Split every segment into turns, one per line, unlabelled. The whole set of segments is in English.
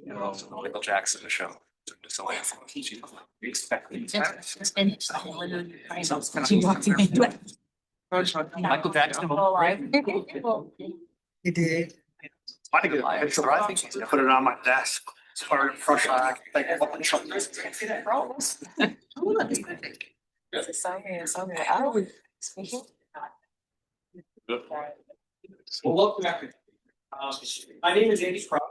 And also the Michael Jackson show. You expect these Michael Jackson, right?
He did.
Funny good life. So I think he's put it on my desk. It's part of Prussian. I think of the shoulders. See that rolls.
So good, so good. Oh,
Well, welcome back. My name is Andy Crump.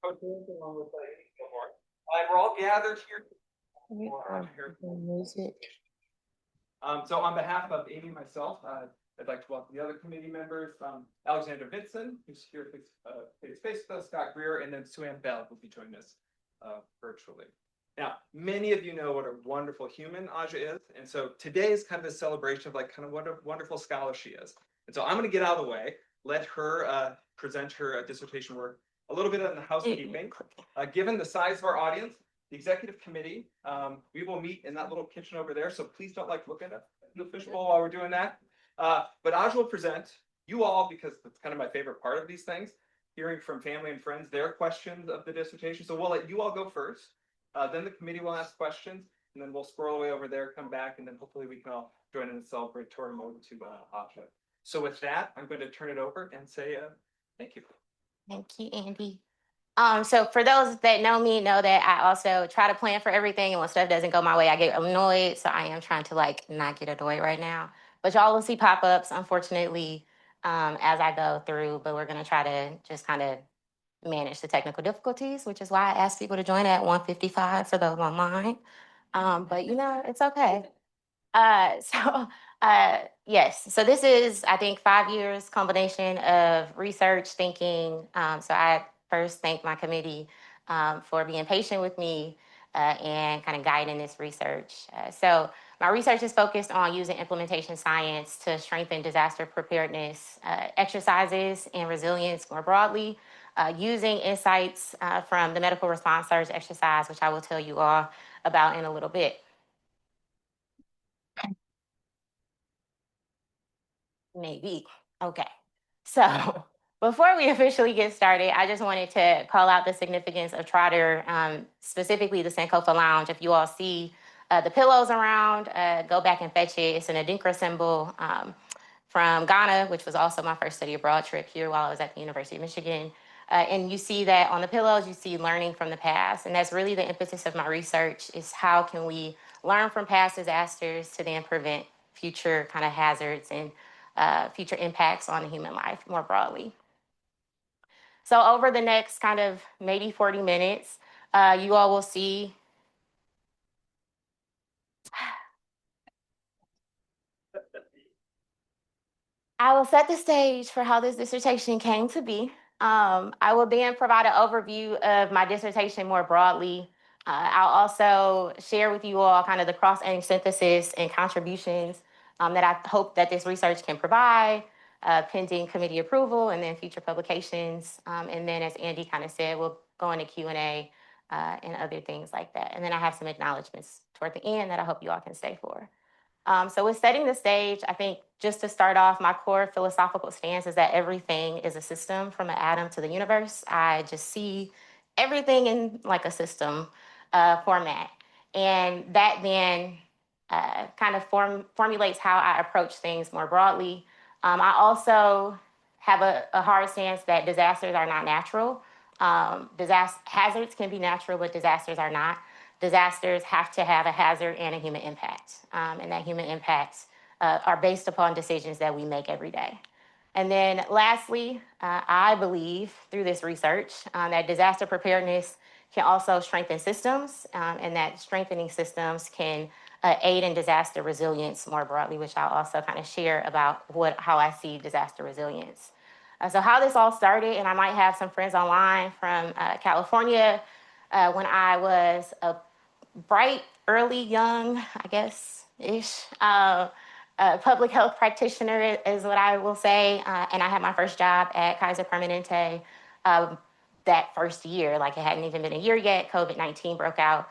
Along with Amy Gilmore. We're all gathered here. So on behalf of Amy and myself, I'd like to welcome the other committee members, Alexander Vinson, who's here face-to-face with us, Scott Greer, and then Sue Ann Bell will be joining us virtually. Now, many of you know what a wonderful human Azia is, and so today is kind of a celebration of like kind of what a wonderful scholar she is. And so I'm going to get out of the way, let her present her dissertation work. A little bit on the housekeeping. Given the size of our audience, the executive committee, we will meet in that little kitchen over there. So please don't look at the fishbowl while we're doing that. But Aj will present you all, because that's kind of my favorite part of these things, hearing from family and friends, their questions of the dissertation. So we'll let you all go first. Then the committee will ask questions, and then we'll scroll away over there, come back, and then hopefully we can all join in the celebratory mode to Aja. So with that, I'm going to turn it over and say thank you.
thank you, Andy. So for those that know me, know that I also try to plan for everything, and when stuff doesn't go my way, I get annoyed. So I am trying to not get annoyed right now. But y'all will see pop-ups, unfortunately, as I go through. But we're gonna try to just kind of manage the technical difficulties, which is why I asked people to join at 1:55 for those online. But it's okay. Yes, so this is, I think, 5 years combination of research, thinking. So I first thank my committee for being patient with me and kind of guiding this research. So my research is focused on using implementation science to strengthen disaster preparedness, exercises, and resilience more broadly, using insights from the medical response surge exercise, which I will tell you all about in a little bit. Maybe. Okay. So before we officially get started, I just wanted to call out the significance of Trotter, specifically the Sankofa Lounge. If you all see the pillows around, go back and fetch it. It's an Adinkra symbol from Ghana, which was also my first study abroad trip here while I was at the University of Michigan. And you see that on the pillows, you see learning from the past. And that's really the impetus of my research, is how can we learn from past disasters to then prevent future kind of hazards and future impacts on the human life more broadly. So over the next kind of maybe 40 minutes, you all will see I will set the stage for how this dissertation came to be. I will then provide an overview of my dissertation more broadly. I'll also share with you all kind of the cross-aim synthesis and contributions that I hope that this research can provide, pending committee approval and then future publications. And then, as Andy kind of said, we'll go into Q&A and other things like that. And then I have some acknowledgements toward the end that I hope you all can stay for. So with setting the stage, I think just to start off, my core philosophical stance is that everything is a system, from an atom to the universe. I just see everything in like a system format. And that then kind of formulates how I approach things more broadly. I also have a hard stance that disasters are not natural. Hazards can be natural, but disasters are not. Disasters have to have a hazard and a human impact. And that human impacts are based upon decisions that we make every day. And then lastly, I believe through this research that disaster preparedness can also strengthen systems, and that strengthening systems can aid in disaster resilience more broadly, which I'll also kind of share about how I see disaster resilience. So how this all started, and I might have some friends online from California, when I was a bright, early, young, I guess-ish, public health practitioner is what I will say. And I had my first job at Kaiser Permanente that first year. Like, it hadn't even been a year yet. COVID-19 broke out.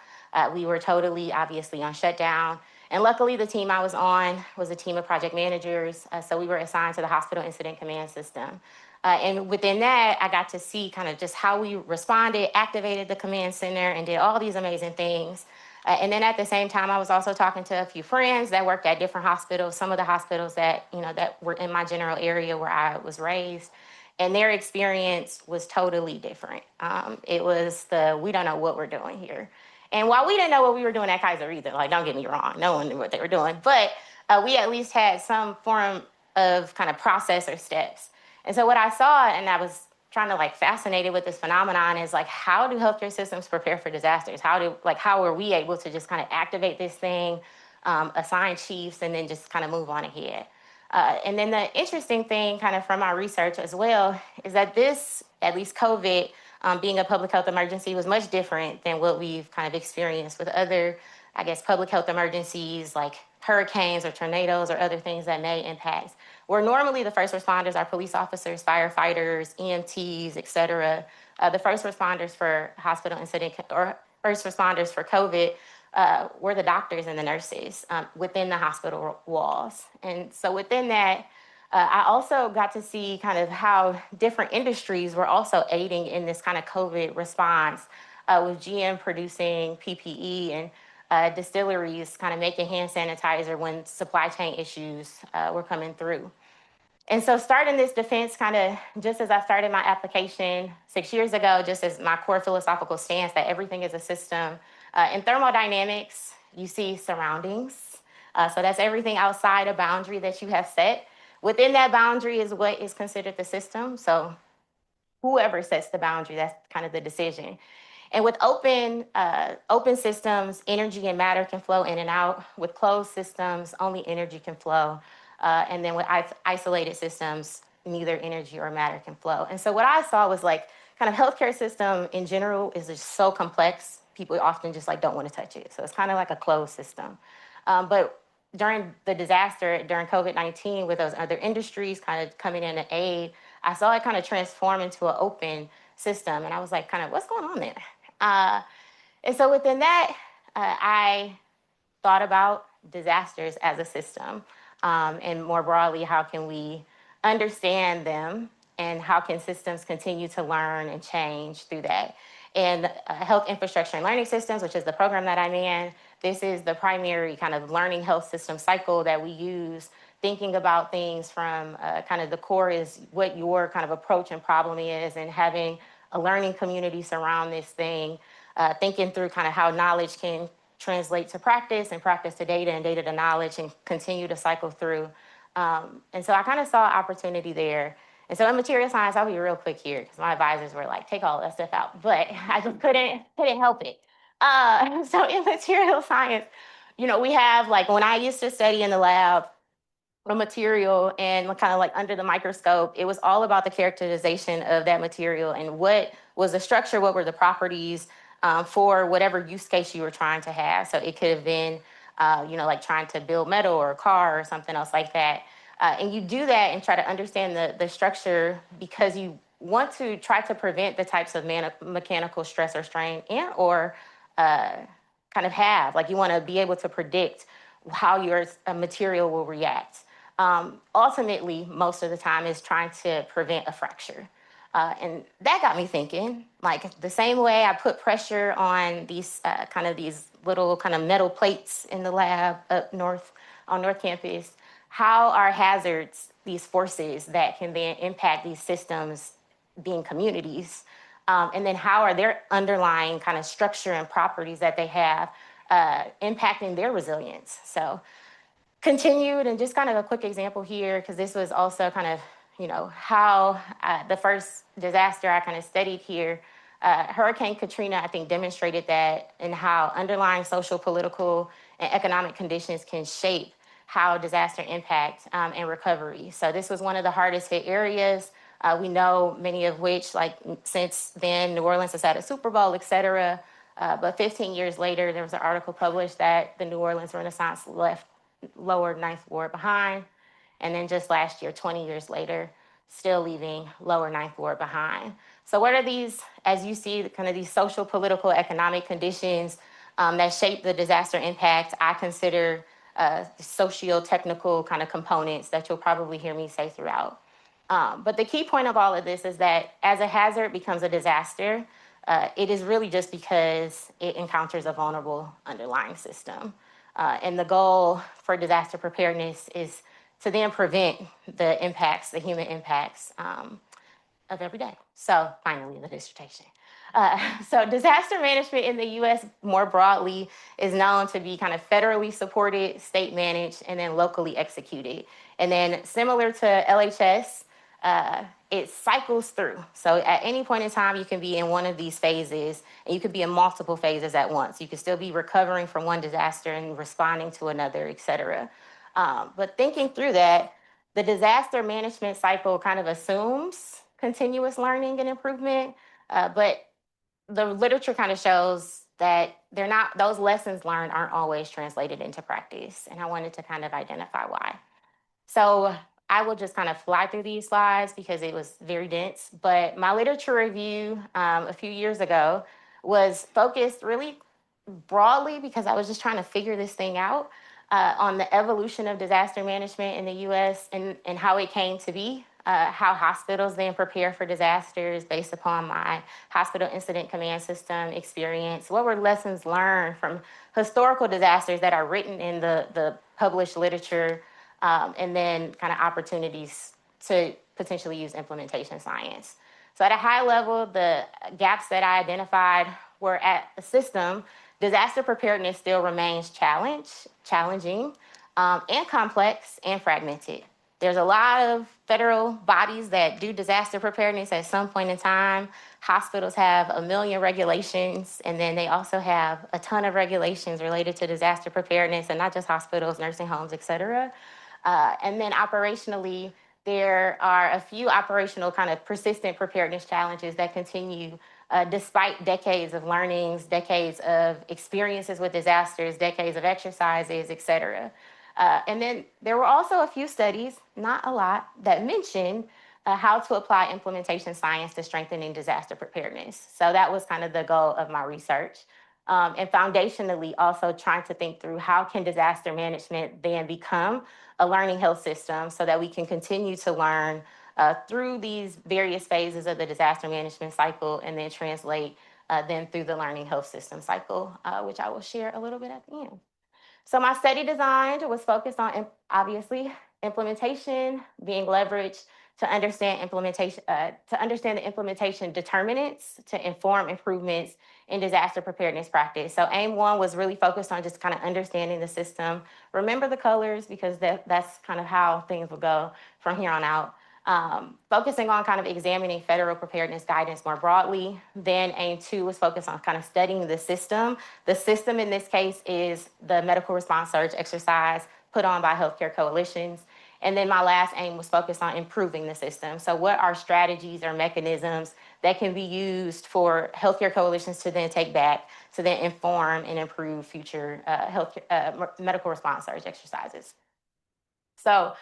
We were totally, obviously, on shutdown. And luckily, the team I was on was a team of project managers. So we were assigned to the hospital incident command system. And within that, I got to see kind of just how we responded, activated the command center, and did all these amazing things. And then at the same time, I was also talking to a few friends that worked at different hospitals, some of the hospitals that, that were in my general area where I was raised. And their experience was totally different. It was we don't know what we're doing here. And while we didn't know what we were doing at Kaiser either, like, don't get me wrong, no one knew what they were doing, but we at least had some form of kind of process or steps. And so what I saw, and I was trying to fascinated with this phenomenon, is how do healthcare systems prepare for disasters? How are we able to just kind of activate this thing, assign chiefs, and then just kind of move on ahead? And then the interesting thing kind of from our research as well is that this, at least COVID, being a public health emergency, was much different than what we've kind of experienced with other, I guess, public health emergencies like hurricanes or tornadoes or other things that may impact. Where normally the first responders are police officers, firefighters, EMTs, et cetera. The first responders for hospital incident or first responders for COVID were the doctors and the nurses within the hospital walls. And so within that, I also got to see kind of how different industries were also aiding in this kind of COVID response, with GM producing PPE and distilleries kind of making hand sanitizer when supply chain issues were coming through. And so starting this defense kind of just as I started my application 6 years ago, just as my core philosophical stance that everything is a system. In thermodynamics, you see surroundings. So that's everything outside a boundary that you have set. Within that boundary is what is considered the system. So whoever sets the boundary, that's kind of the decision. And with open systems, energy and matter can flow in and out. With closed systems, only energy can flow. And then with isolated systems, neither energy or matter can flow. And so what I saw was kind of healthcare system in general is just so complex. People often just don't want to touch it. So it's kind of like a closed system. But during the disaster, during COVID-19, with those other industries kind of coming in to aid, I saw it kind of transform into an open system. And I was kind of, what's going on there? And so within that, I thought about disasters as a system. And more broadly, how can we understand them and how can systems continue to learn and change through that? And health infrastructure and learning systems, which is the program that I'm in, this is the primary kind of learning health system cycle that we use, thinking about things from kind of the core is what your kind of approach and problem is, and having a learning community surround this thing, thinking through kind of how knowledge can translate to practice and practice to data and data to knowledge and continue to cycle through. And so I kind of saw opportunity there. And so in material science, I'll be real quick here because my advisors were take all that stuff out, but I just couldn't help it. So in material science, we have when I used to study in the lab, a material and kind of under the microscope, it was all about the characterization of that material and what was the structure, what were the properties for whatever use case you were trying to have. So it could have been, trying to build metal or a car or something else like that. And you do that and try to understand the structure because you want to try to prevent the types of mechanical stress or strain and or kind of have, you want to be able to predict how your material will react. Ultimately, most of the time is trying to prevent a fracture. And that got me thinking, the same way I put pressure on these these little kind of metal plates in the lab up north on North Campus, how are hazards, these forces that can then impact these systems being communities? And then how are their underlying kind of structure and properties that they have impacting their resilience? So continued, and just kind of a quick example here, because this was also kind of, how the first disaster I kind of studied here, Hurricane Katrina, I think demonstrated that, and how underlying social, political, and economic conditions can shape how disaster impact and recovery. So this was one of the hardest hit areas. We know many of which, since then, New Orleans has had a Super Bowl, et cetera. But 15 years later, there was an article published that the New Orleans Renaissance left lower Ninth Ward behind. And then just last year, 20 years later, still leaving lower Ninth Ward behind. So what are these, as you see, kind of these social, political, economic conditions that shape the disaster impact? I consider socio-technical kind of components that you'll probably hear me say throughout. But the key point of all of this is that as a hazard becomes a disaster, it is really just because it encounters a vulnerable underlying system. And the goal for disaster preparedness is to then prevent the impacts, the human impacts of every day. So finally, the dissertation. So disaster management in the US more broadly is known to be kind of federally supported, state managed, and then locally executed. And then similar to LHS, it cycles through. So at any point in time, you can be in one of these phases, and you could be in multiple phases at once. You could still be recovering from one disaster and responding to another, et cetera. But thinking through that, the disaster management cycle kind of assumes continuous learning and improvement, but the literature kind of shows that they're not, those lessons learned aren't always translated into practice. And I wanted to kind of identify why. So I will just kind of fly through these slides because it was very dense. But my literature review a few years ago was focused really broadly because I was just trying to figure this thing out on the evolution of disaster management in the US and how it came to be, how hospitals then prepare for disasters based upon my hospital incident command system experience. What were lessons learned from historical disasters that are written in the published literature, and then kind of opportunities to potentially use implementation science. So at a high level, the gaps that I identified were at the system. Disaster preparedness still remains challenging, and complex and fragmented. There's a lot of federal bodies that do disaster preparedness at some point in time. Hospitals have a million regulations, and then they also have a ton of regulations related to disaster preparedness, and not just hospitals, nursing homes, et cetera. And then operationally, there are a few operational kind of persistent preparedness challenges that continue despite decades of learnings, decades of experiences with disasters, decades of exercises, et cetera. And then there were also a few studies, not a lot, that mentioned how to apply implementation science to strengthening disaster preparedness. So that was kind of the goal of my research. And foundationally, also trying to think through how can disaster management then become a learning health system so that we can continue to learn through these various phases of the disaster management cycle and then translate then through the learning health system cycle, which I will share a little bit at the end. So my study design was focused on, obviously, implementation being leveraged to understand the implementation determinants to inform improvements in disaster preparedness practice. So aim one was really focused on just kind of understanding the system. Remember the colors because that's kind of how things will go from here on out. Focusing on kind of examining federal preparedness guidance more broadly. Then aim two was focused on kind of studying the system. The system in this case is the medical response surge exercise put on by healthcare coalitions. And then my last aim was focused on improving the system. So what are strategies or mechanisms that can be used for healthcare coalitions to then take back to then inform and improve future medical response surge exercises? So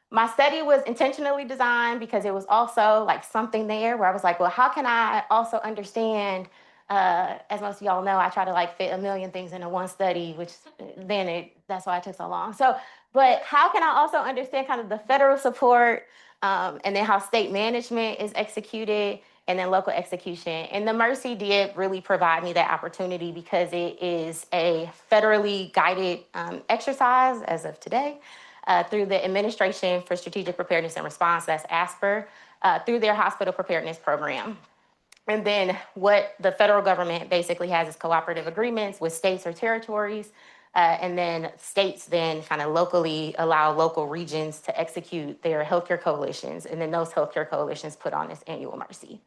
my study was intentionally designed because it was also like something there where I was like, well, how can I also understand, as most of y'all know, I try to like fit a million things into one study, which that's why it took so long. So, but how can I also understand kind of the federal support, and then how state management is executed and then local execution. And the MRSE did really provide me that opportunity because it is a federally guided exercise as of today. Through the Administration for Strategic Preparedness and Response, that's ASPR, through their hospital preparedness program. And then what the federal government basically has is cooperative agreements with states or territories, and then states then kind of locally allow local regions to execute their healthcare coalitions, and then those healthcare coalitions put on this annual MRSE.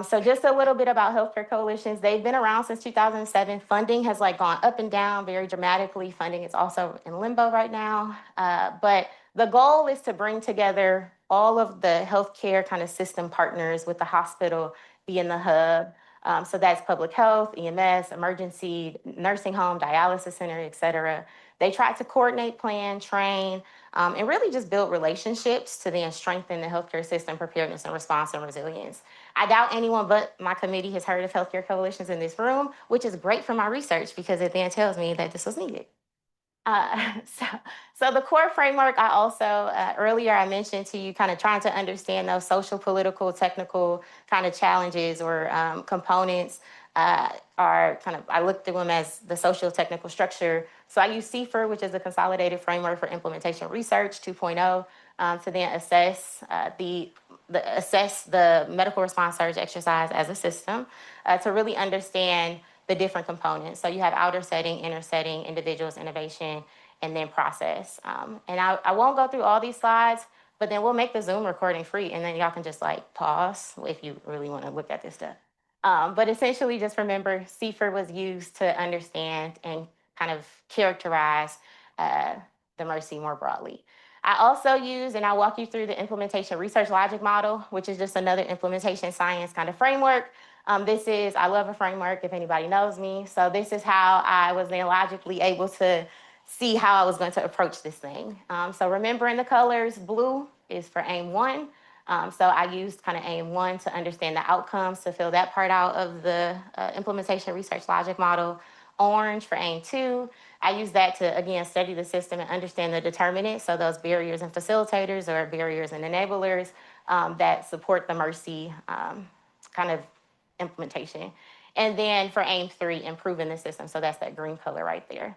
So just a little bit about healthcare coalitions. They've been around since 2007. Funding has like gone up and down very dramatically. Funding is also in limbo right now. But the goal is to bring together all of the healthcare kind of system partners with the hospital being the hub. So that's public health, EMS, emergency, nursing home, dialysis center, et cetera. They try to coordinate, plan, train, and really just build relationships to then strengthen the healthcare system preparedness and response and resilience. I doubt anyone but my committee has heard of healthcare coalitions in this room, which is great for my research because it then tells me that this was needed. So the core framework, I also, earlier I mentioned to you, kind of trying to understand those social, political, technical kind of challenges or components are kind of, I looked through them as the social technical structure. So I use CFR, which is a consolidated framework for implementation research 2.0, to then assess the medical response surge exercise as a system to really understand the different components. So you have outer setting, inner setting, individuals, innovation, and then process. And I won't go through all these slides, but then we'll make the Zoom recording free, and then y'all can just like pause if you really want to look at this stuff. But essentially, just remember, CFR was used to understand and kind of characterize the MRSE more broadly. I also use, and I'll walk you through the implementation research logic model, which is just another implementation science kind of framework. I love a framework if anybody knows me. So this is how I was then logically able to see how I was going to approach this thing. So remembering the colors, blue is for aim 1. So I used kind of aim 1 to understand the outcomes, to fill that part out of the implementation research logic model. Orange for aim 2. I use that to, again, study the system and understand the determinants, so those barriers and facilitators or barriers and enablers that support the MRSE kind of implementation. And then for aim 3, improving the system. So that's that green color right there.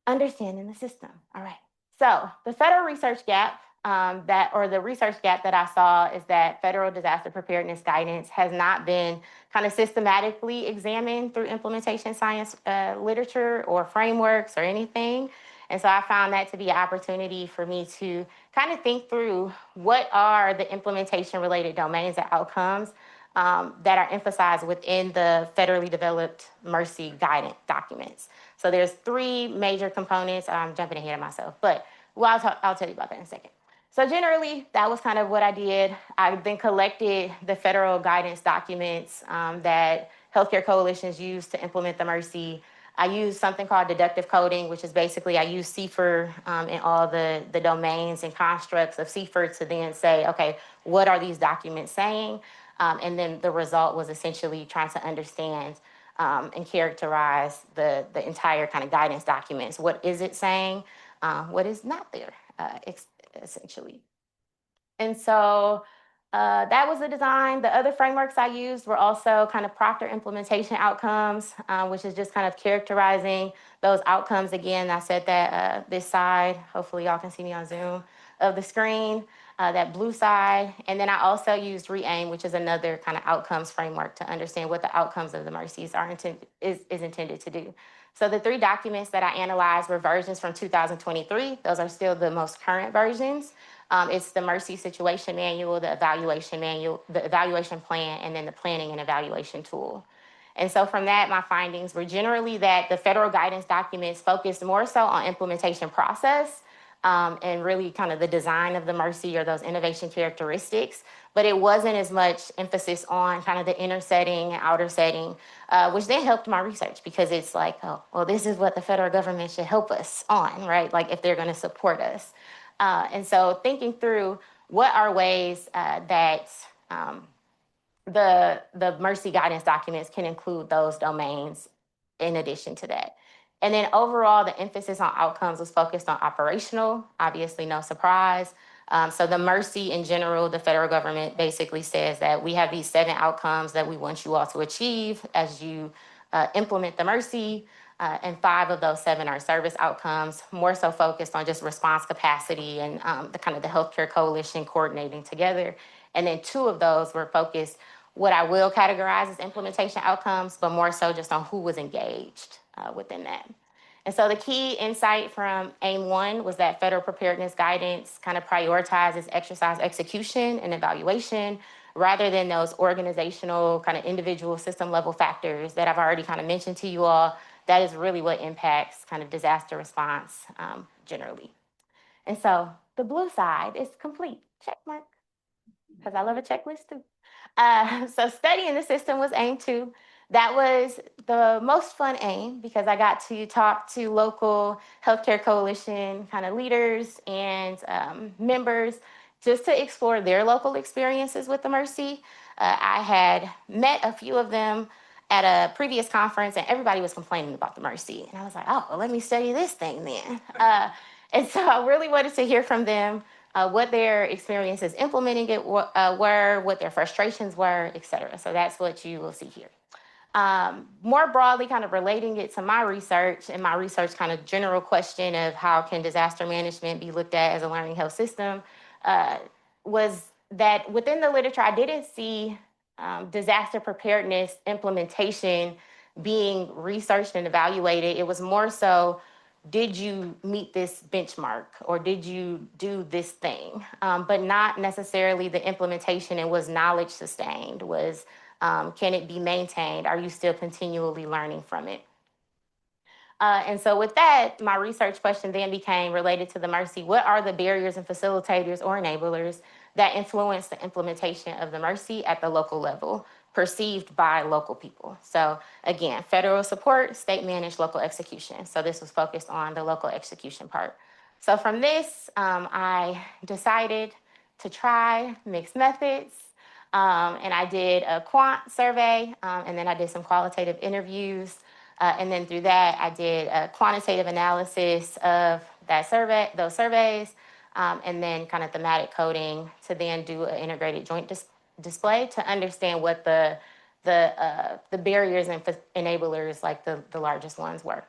Understanding the system. All right. So the federal research gap the research gap that I saw is that federal disaster preparedness guidance has not been kind of systematically examined through implementation science literature or frameworks or anything. And so I found that to be an opportunity for me to kind of think through what are the implementation related domains and outcomes that are emphasized within the federally developed MRSE guidance documents. So there's 3 major components. I'm jumping ahead of myself, but I'll tell you about that in a second. So generally, that was kind of what I did. I then collected the federal guidance documents that healthcare coalitions use to implement the MRSE. I use something called deductive coding, which is basically I use CFR in all the domains and constructs of CFR to then say, okay, what are these documents saying? And then the result was essentially trying to understand and characterize the entire kind of guidance documents. What is it saying? What is not there, essentially. And so that was the design. The other frameworks I used were also kind of Proctor implementation outcomes, which is just kind of characterizing those outcomes. Again, I said that this side, hopefully y'all can see me on Zoom, of the screen, that blue side. And then I also used REAIM, which is another kind of outcomes framework to understand what the outcomes of the MRSEs is intended to do. So the 3 documents that I analyzed were versions from 2023. Those are still the most current versions. It's the MRSE situation manual, the evaluation plan, and then the planning and evaluation tool. And so from that, my findings were generally that the federal guidance documents focused more so on implementation process and really kind of the design of the MRSE or those innovation characteristics, but it wasn't as much emphasis on kind of the inner setting and outer setting, which then helped my research because it's like, oh, well, this is what the federal government should help us on, right? Like if they're going to support us. And so thinking through what are ways that the MRSE guidance documents can include those domains in addition to that. And then overall, the emphasis on outcomes was focused on operational, obviously no surprise. So the MRSE in general, the federal government basically says that we have these 7 outcomes that we want you all to achieve as you implement the MRSE. And 5 of those 7 are service outcomes, more so focused on just response capacity and the kind of the healthcare coalition coordinating together. And then 2 of those were focused, what I will categorize as implementation outcomes, but more so just on who was engaged within that. And so the key insight from AIM 1 was that federal preparedness guidance kind of prioritizes exercise execution and evaluation rather than those organizational kind of individual system level factors that I've already kind of mentioned to you all. That is really what impacts kind of disaster response generally. And so the blue side is complete, check mark, because I love a checklist too. So studying the system was AIM 2. That was the most fun AIM because I got to talk to local healthcare coalition kind of leaders and members just to explore their local experiences with the MRSE. I had met a few of them at a previous conference, and everybody was complaining about the MRSE. And I was like, oh, well, let me study this thing then. And so I really wanted to hear from them what their experiences implementing it were, what their frustrations were, et cetera. So that's what you will see here. More broadly, kind of relating it to my research and my research kind of general question of how can disaster management be looked at as a learning health system, was that within the literature, I didn't see disaster preparedness implementation being researched and evaluated. It was more so, did you meet this benchmark or did you do this thing? But not necessarily the implementation, and was knowledge sustained? Can it be maintained? Are you still continually learning from it? And so with that, my research question then became related to the MRSE. What are the barriers and facilitators or enablers that influence the implementation of the MRSE at the local level, perceived by local people? So again, federal support, state managed, local execution. So this was focused on the local execution part. So from this, I decided to try mixed methods. And I did a quant survey, and then I did some qualitative interviews. And then through that, I did a quantitative analysis of those surveys, and then kind of thematic coding to then do an integrated joint display to understand what the barriers and enablers, like the largest ones, were.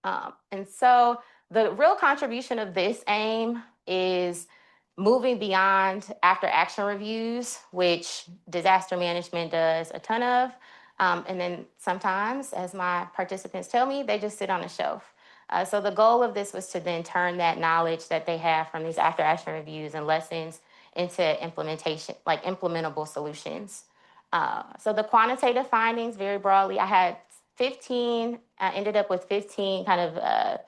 And so the real contribution of this aim is moving beyond after action reviews, which disaster management does a ton of. And then sometimes, as my participants tell me, they just sit on a shelf. So the goal of this was to then turn that knowledge that they have from these after action reviews and lessons into implementation, like implementable solutions. So the quantitative findings, very broadly, I had 15, I ended up with 15 kind of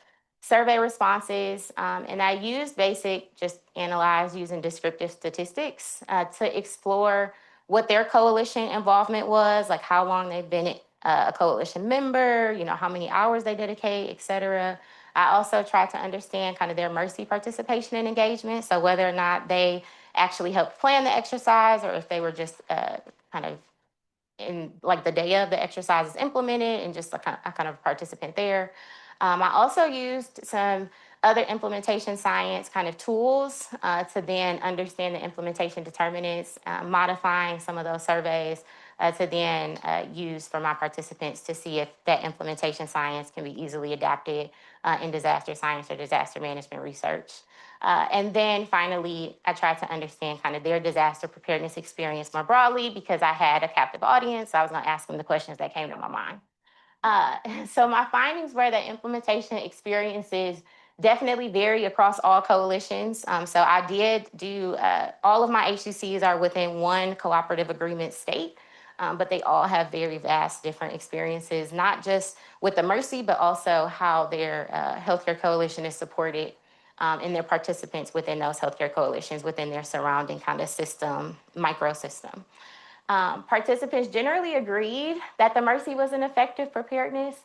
survey responses, and I used just analyze using descriptive statistics to explore what their coalition involvement was, like how long they've been a coalition member, how many hours they dedicate, et cetera. I also tried to understand kind of their MRSE participation and engagement, so whether or not they actually helped plan the exercise or if they were just kind of in like the day of the exercise is implemented and just a kind of participant there. I also used some other implementation science kind of tools to then understand the implementation determinants, modifying some of those surveys to then use for my participants to see if that implementation science can be easily adapted in disaster science or disaster management research. And then finally, I tried to understand kind of their disaster preparedness experience more broadly because I had a captive audience. So I was going to ask them the questions that came to my mind. So my findings were that implementation experiences definitely vary across all coalitions. So I did do, all of my HCCs are within one cooperative agreement state, but they all have very vast different experiences, not just with the MRSE, but also how their healthcare coalition is supported and their participants within those healthcare coalitions, within their surrounding kind of system, microsystem. Participants generally agreed that the MRSE was an effective preparedness,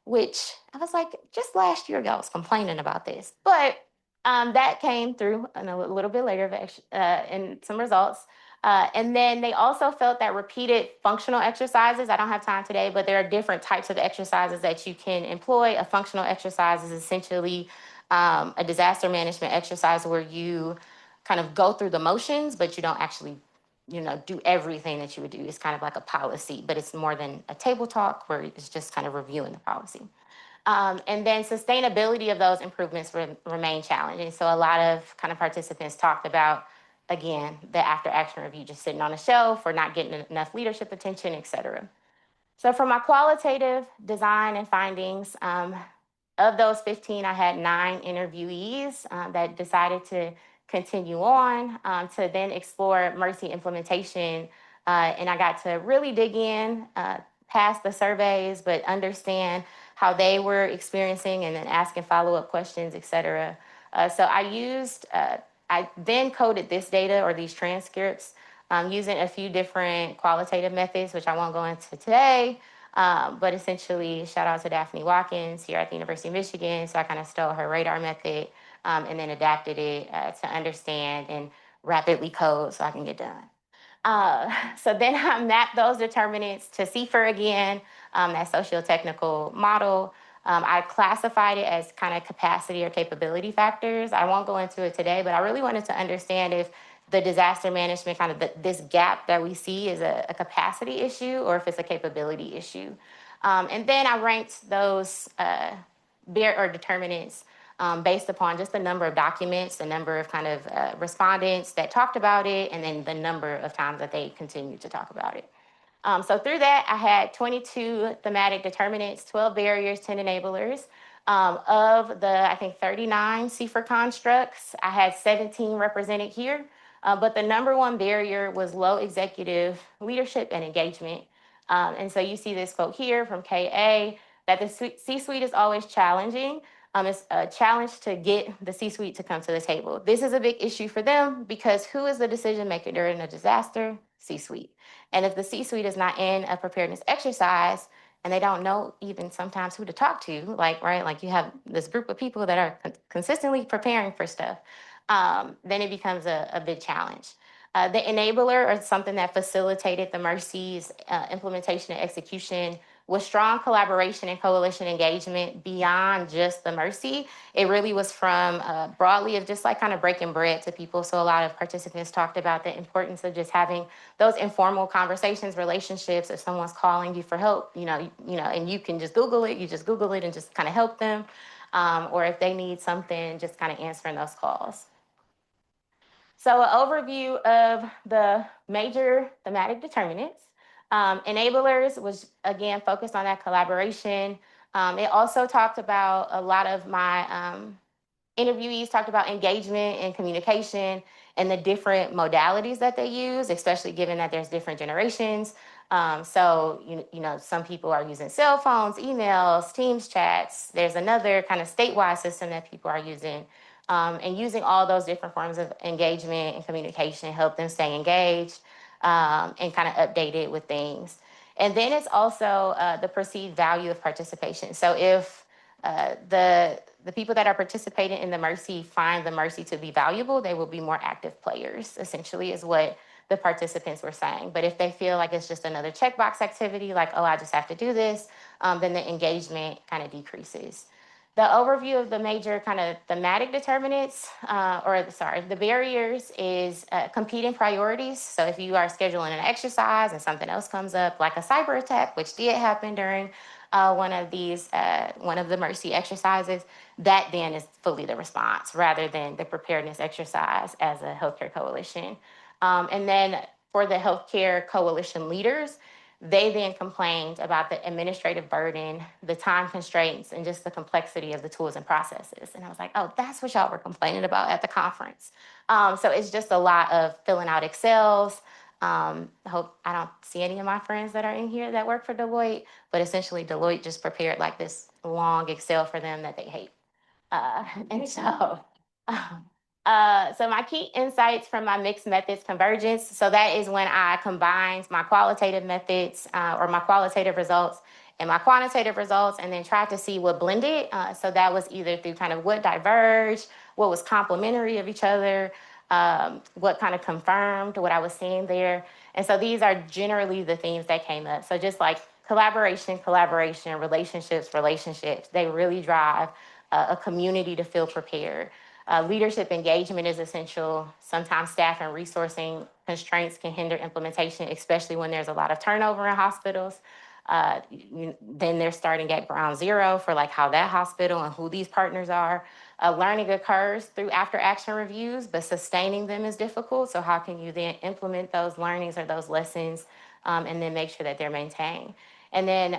which I was like, just last year, y'all was complaining about this. But that came through a little bit later in some results. And then they also felt that repeated functional exercises, I don't have time today, but there are different types of exercises that you can employ. A functional exercise is essentially a disaster management exercise where you kind of go through the motions, but you don't actually do everything that you would do. It's kind of like a policy, but it's more than a table talk where it's just kind of reviewing the policy. And then sustainability of those improvements remain challenging. So a lot of kind of participants talked about, again, the after action review just sitting on a shelf or not getting enough leadership attention, et cetera. So for my qualitative design and findings, of those 15, I had 9 interviewees that decided to continue on to then explore MRSE implementation. And I got to really dig in past the surveys, but understand how they were experiencing and then asking follow-up questions, et cetera. So I then coded this data or these transcripts using a few different qualitative methods, which I won't go into today. But essentially, shout out to Daphne Watkins here at the University of Michigan. So I kind of stole her radar method and then adapted it to understand and rapidly code so I can get done. So then I mapped those determinants to CFER again, that socio-technical model. I classified it as kind of capacity or capability factors. I won't go into it today, but I really wanted to understand if the disaster management kind of this gap that we see is a capacity issue or if it's a capability issue. And then I ranked those determinants based upon just the number of documents, the number of kind of respondents that talked about it, and then the number of times that they continued to talk about it. So through that, I had 22 thematic determinants, 12 barriers, 10 enablers. Of the, I think, 39 CFER constructs, I had 17 represented here. But the number one barrier was low executive leadership and engagement. And so you see this quote here from KA that the C-suite is always challenging. It's a challenge to get the C-suite to come to the table. This is a big issue for them because who is the decision maker during a disaster? C-suite. And if the C-suite is not in a preparedness exercise and they don't know even sometimes who to talk to, like, right, like you have this group of people that are consistently preparing for stuff, then it becomes a big challenge. The enabler, or something that facilitated the MRSE's implementation and execution, was strong collaboration and coalition engagement beyond just the MRSE. It really was from broadly of just like kind of breaking bread to people. So a lot of participants talked about the importance of just having those informal conversations, relationships. If someone's calling you for help, and you can just Google it, you just Google it and just kind of help them. Or if they need something, just kind of answering those calls. So an overview of the major thematic determinants. Enablers was, again, focused on that collaboration. It also talked about a lot of my interviewees talked about engagement and communication and the different modalities that they use, especially given that there's different generations. So, some people are using cell phones, emails, Teams chats. There's another kind of statewide system that people are using. And using all those different forms of engagement and communication help them stay engaged and kind of updated with things. And then it's also the perceived value of participation. So if the people that are participating in the MRSE find the MRSE to be valuable, they will be more active players, essentially, is what the participants were saying. But if they feel like it's just another checkbox activity, like, oh, I just have to do this, then the engagement kind of decreases. The overview of the major kind of thematic determinants, the barriers is competing priorities. So if you are scheduling an exercise and something else comes up, like a cyber attack, which did happen during one of the MRSE exercises, that then is fully the response rather than the preparedness exercise as a healthcare coalition. And then for the healthcare coalition leaders, they then complained about the administrative burden, the time constraints, and just the complexity of the tools and processes. And I was like, oh, that's what y'all were complaining about at the conference. So it's just a lot of filling out Excels. I hope I don't see any of my friends that are in here that work for Deloitte, but essentially Deloitte just prepared like this long Excel for them that they hate. And so my key insights from my mixed methods convergence. So that is when I combined my qualitative methods or my qualitative results and my quantitative results, and then tried to see what blended. So that was either through kind of what diverged, what was complementary of each other, what kind of confirmed what I was seeing there. And so these are generally the themes that came up. So just like collaboration, relationships, they really drive a community to feel prepared. Leadership engagement is essential. Sometimes staff and resourcing constraints can hinder implementation, especially when there's a lot of turnover in hospitals. Then they're starting at ground zero for like how that hospital and who these partners are. Learning occurs through after action reviews, but sustaining them is difficult. So how can you then implement those learnings or those lessons and then make sure that they're maintained? And then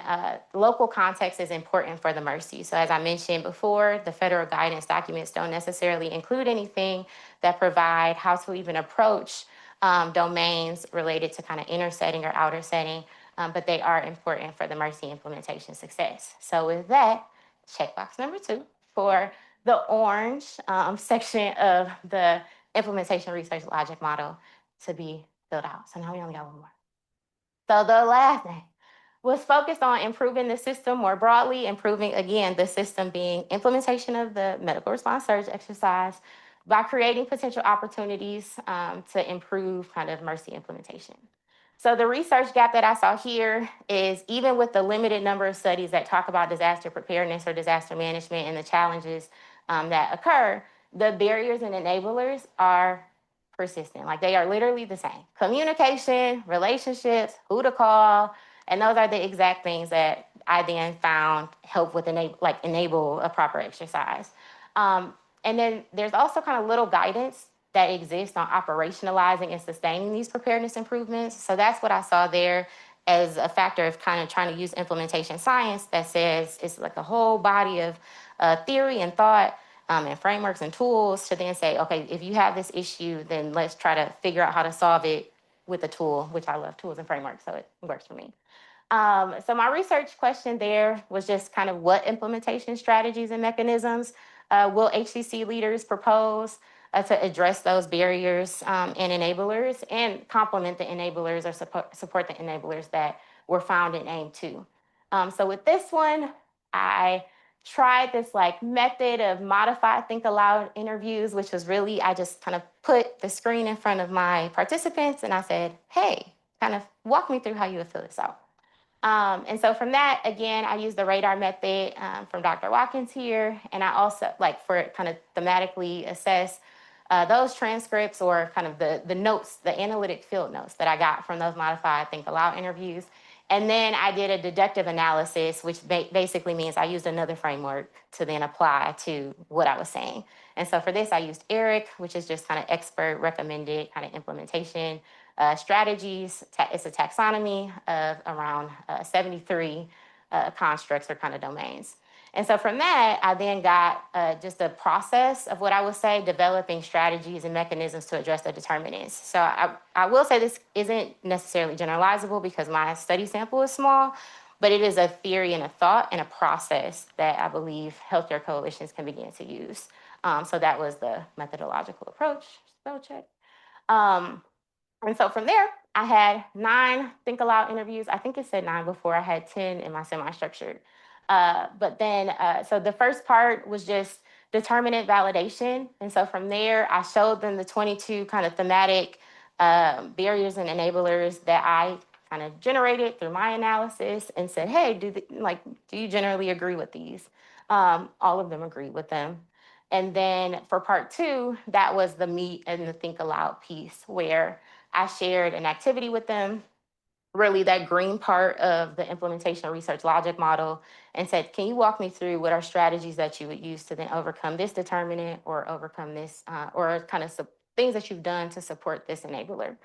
local context is important for the MRSE. So as I mentioned before, the federal guidance documents don't necessarily include anything that provide how to even approach domains related to kind of inner setting or outer setting, but they are important for the MRSE implementation success. So with that, checkbox number 2 for the orange section of the implementation research logic model to be filled out. So now we only got one more. So the last thing was focused on improving the system more broadly, improving, again, the system being implementation of the medical response surge exercise, by creating potential opportunities to improve kind of MRSE implementation. So the research gap that I saw here is even with the limited number of studies that talk about disaster preparedness or disaster management and the challenges that occur, the barriers and enablers are persistent. Like they are literally the same. Communication, relationships, who to call, and those are the exact things that I then found help with enable a proper exercise. And then there's also kind of little guidance that exists on operationalizing and sustaining these preparedness improvements. So that's what I saw there as a factor of kind of trying to use implementation science that says it's like a whole body of theory and thought and frameworks and tools to then say, okay, if you have this issue, then let's try to figure out how to solve it with a tool, which I love tools and frameworks, so it works for me. So my research question there was just kind of what implementation strategies and mechanisms will HCC leaders propose to address those barriers and enablers and complement the enablers or support the enablers that were found in AIM 2. So with this one, I tried this like method of modified think aloud interviews, which was really, I just kind of put the screen in front of my participants and I said, hey, kind of walk me through how you would fill this out. And so from that, again, I use the radar method from Dr. Watkins here. And I also like for kind of thematically assess those transcripts or kind of the notes, the analytic field notes that I got from those modified think aloud interviews. And then I did a deductive analysis, which basically means I used another framework to then apply to what I was saying. And so for this, I used ERIC, which is just kind of expert recommended kind of implementation strategies. It's a taxonomy of around 73 constructs or kind of domains. And so from that, I then got just a process of what I would say, developing strategies and mechanisms to address the determinants. So I will say this isn't necessarily generalizable because my study sample is small, but it is a theory and a thought and a process that I believe healthcare coalitions can begin to use. So that was the methodological approach, spell check. And so from there, I had 9 think aloud interviews. I think it said 9 before. I had 10 in my semi-structured. But then, so the first part was just determinant validation. And so from there, I showed them the 22 kind of thematic barriers and enablers that I kind of generated through my analysis and said, hey, do you generally agree with these? All of them agreed with them. And then for part 2, that was the meat and the think aloud piece where I shared an activity with them, really that green part of the implementation research logic model, and said, can you walk me through what are strategies that you would use to then overcome this determinant or overcome this, or kind of things that you've done to support this enabler.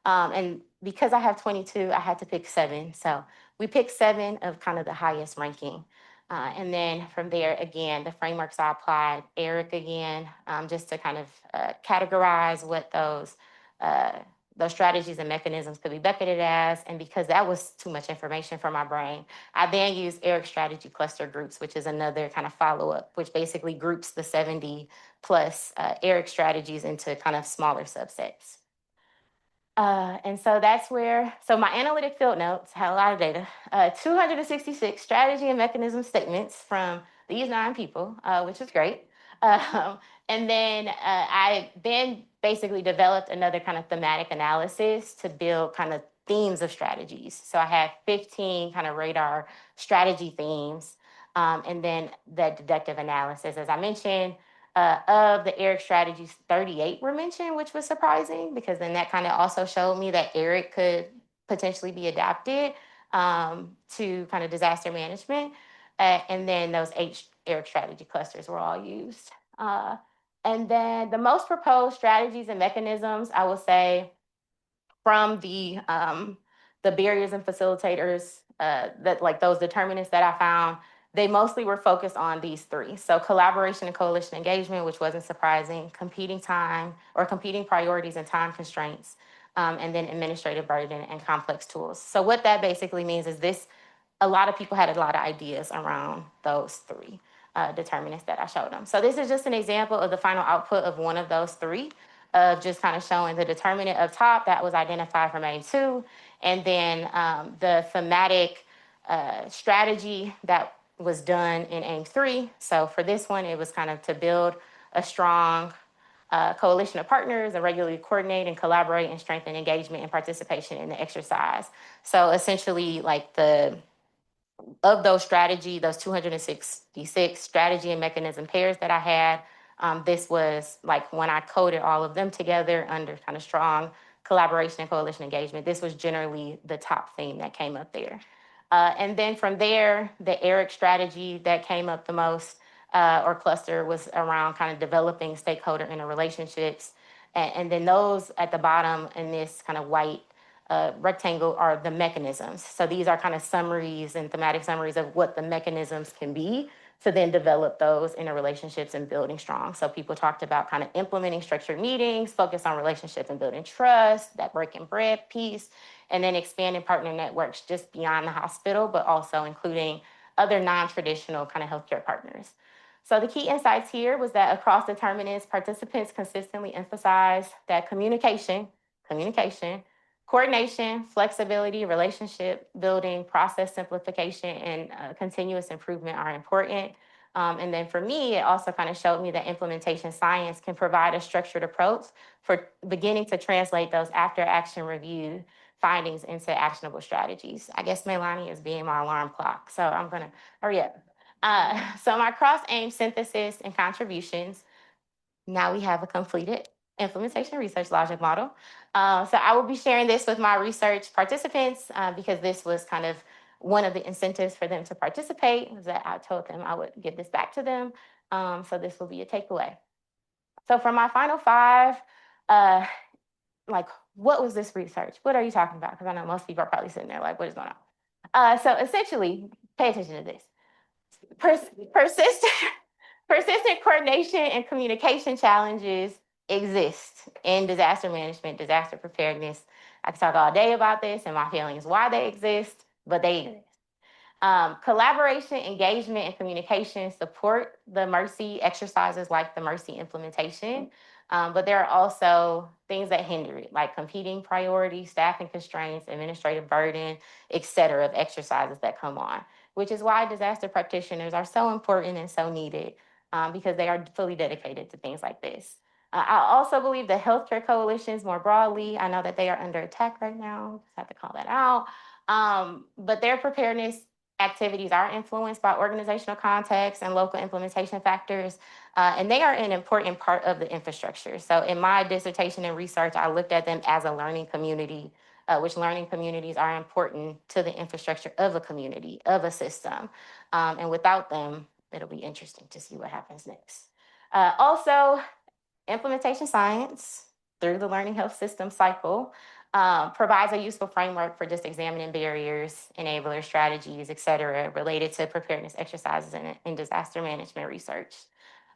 And because I have 22, I had to pick 7. So we picked 7 of kind of the highest ranking. And then from there, again, the frameworks I applied, ERIC again, just to kind of categorize what those strategies and mechanisms could be bucketed as. And because that was too much information for my brain, I then used ERIC strategy cluster groups, which is another kind of follow-up, which basically groups the 70 plus ERIC strategies into kind of smaller subsets. And so that's where, so my analytic field notes had a lot of data, 266 strategy and mechanism statements from these 9 people, which is great. And then I then basically developed another kind of thematic analysis to build kind of themes of strategies. So I had 15 kind of radar strategy themes. And then the deductive analysis, as I mentioned, of the ERIC strategies, 38 were mentioned, which was surprising because then that kind of also showed me that ERIC could potentially be adapted to kind of disaster management. And then those 8 ERIC strategy clusters were all used. And then the most proposed strategies and mechanisms, I will say, from the barriers and facilitators, that like those determinants that I found, they mostly were focused on these 3. So collaboration and coalition engagement, which wasn't surprising, competing time or competing priorities and time constraints, and then administrative burden and complex tools. So what that basically means is a lot of people had a lot of ideas around those 3 determinants that I showed them. So this is just an example of the final output of one of those 3, of just kind of showing the determinant up top that was identified from AIM 2, and then the thematic strategy that was done in AIM 3. So for this one, it was kind of to build a strong coalition of partners and regularly coordinate and collaborate and strengthen engagement and participation in the exercise. So essentially, like of those those 266 strategy and mechanism pairs that I had, this was like when I coded all of them together under kind of strong collaboration and coalition engagement, this was generally the top theme that came up there. And then from there, the ERIC strategy that came up the most or cluster was around kind of developing stakeholder interrelationships. And then those at the bottom in this kind of white rectangle are the mechanisms. So these are kind of summaries and thematic summaries of what the mechanisms can be to then develop those interrelationships and building strong. So people talked about kind of implementing structured meetings, focus on relationship and building trust, that breaking bread piece, and then expanding partner networks just beyond the hospital, but also including other non-traditional kind of healthcare partners. So the key insights here was that across determinants, participants consistently emphasized that communication, coordination, flexibility, relationship building, process simplification, and continuous improvement are important. And then for me, it also kind of showed me that implementation science can provide a structured approach for beginning to translate those after action review findings into actionable strategies. I guess Melanie is being my alarm clock, so I'm gonna hurry up. So my cross-aim synthesis and contributions, now we have a completed implementation research logic model. So I will be sharing this with my research participants because this was kind of one of the incentives for them to participate, was that I told them I would give this back to them. So this will be a takeaway. So for my final five, like, what was this research? What are you talking about? Because I know most people are probably sitting there like, what is going on? So essentially, pay attention to this. Persistent coordination and communication challenges exist in disaster management, disaster preparedness. I could talk all day about this and my feelings why they exist, but they exist. Collaboration, engagement, and communication support the MRSE exercises like the MRSE implementation, but there are also things that hinder it, like competing priorities, staffing constraints, administrative burden, et cetera, of exercises that come on, which is why disaster practitioners are so important and so needed because they are fully dedicated to things like this. I also believe the healthcare coalitions more broadly, I know that they are under attack right now, just have to call that out, but their preparedness activities are influenced by organizational context and local implementation factors, and they are an important part of the infrastructure. So in my dissertation and research, I looked at them as a learning community, which learning communities are important to the infrastructure of a community, of a system. And without them, it'll be interesting to see what happens next. Also, implementation science through the learning health system cycle provides a useful framework for just examining barriers, enablers, strategies, et cetera, related to preparedness exercises and disaster management research.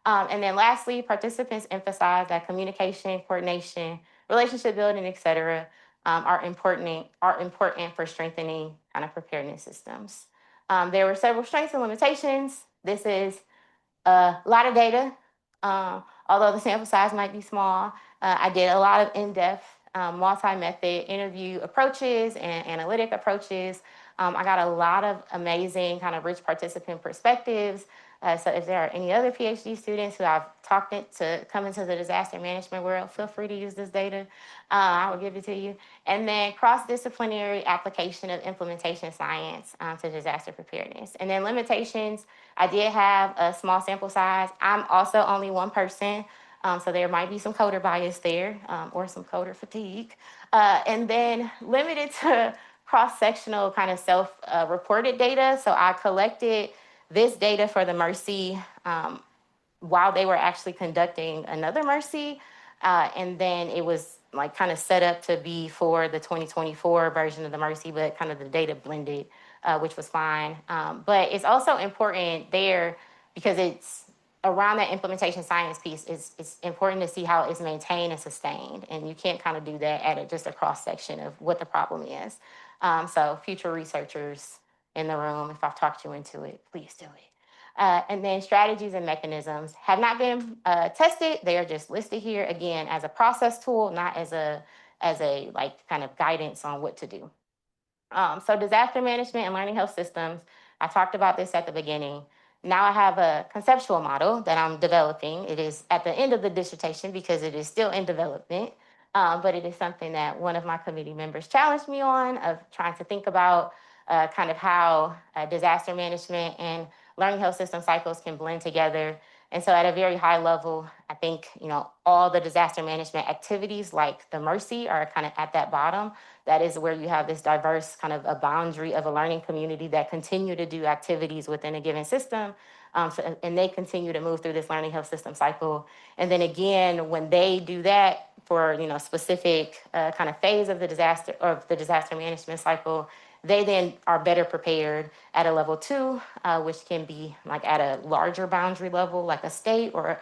And then lastly, participants emphasize that communication, coordination, relationship building, et cetera, are important for strengthening kind of preparedness systems. There were several strengths and limitations. This is a lot of data, although the sample size might be small. I did a lot of in-depth multi-method interview approaches and analytic approaches. I got a lot of amazing kind of rich participant perspectives. So if there are any other PhD students who I've talked to come into the disaster management world, feel free to use this data. I will give it to you. And then cross-disciplinary application of implementation science to disaster preparedness. And then limitations, I did have a small sample size. I'm also only one person, so there might be some coder bias there or some coder fatigue. And then limited to cross-sectional kind of self-reported data. So I collected this data for the MRSE while they were actually conducting another MRSE. And then it was like kind of set up to be for the 2024 version of the MRSE, but kind of the data blended, which was fine. But it's also important there because it's around that implementation science piece, it's important to see how it's maintained and sustained. And you can't kind of do that at just a cross section of what the problem is. So future researchers in the room, if I've talked you into it, please do it. And then strategies and mechanisms have not been tested. They are just listed here again as a process tool, not as a like kind of guidance on what to do. So disaster management and learning health systems, I talked about this at the beginning. Now I have a conceptual model that I'm developing. It is at the end of the dissertation because it is still in development. But it is something that one of my committee members challenged me on, of trying to think about kind of how disaster management and learning health system cycles can blend together. And so at a very high level, I think, all the disaster management activities like the MRSE are kind of at that bottom. That is where you have this diverse kind of a boundary of a learning community that continue to do activities within a given system. And they continue to move through this learning health system cycle. And then again, when they do that for, specific kind of phase of the disaster management cycle, they then are better prepared at a level 2, which can be like at a larger boundary level, like a state or,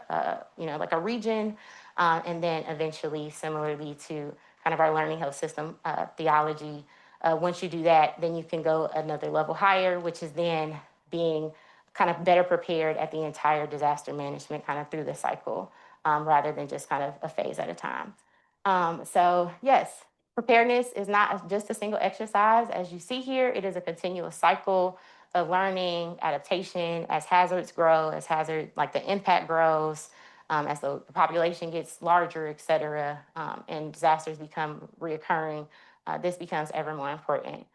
like a region. And then eventually, similarly to kind of our learning health system theology, once you do that, then you can go another level higher, which is then being kind of better prepared at the entire disaster management kind of through the cycle, rather than just kind of a phase at a time. So yes, preparedness is not just a single exercise. As you see here, it is a continuous cycle of learning, adaptation, as hazards grow, like the impact grows, as the population gets larger, et cetera, and disasters become reoccurring, this becomes ever more important.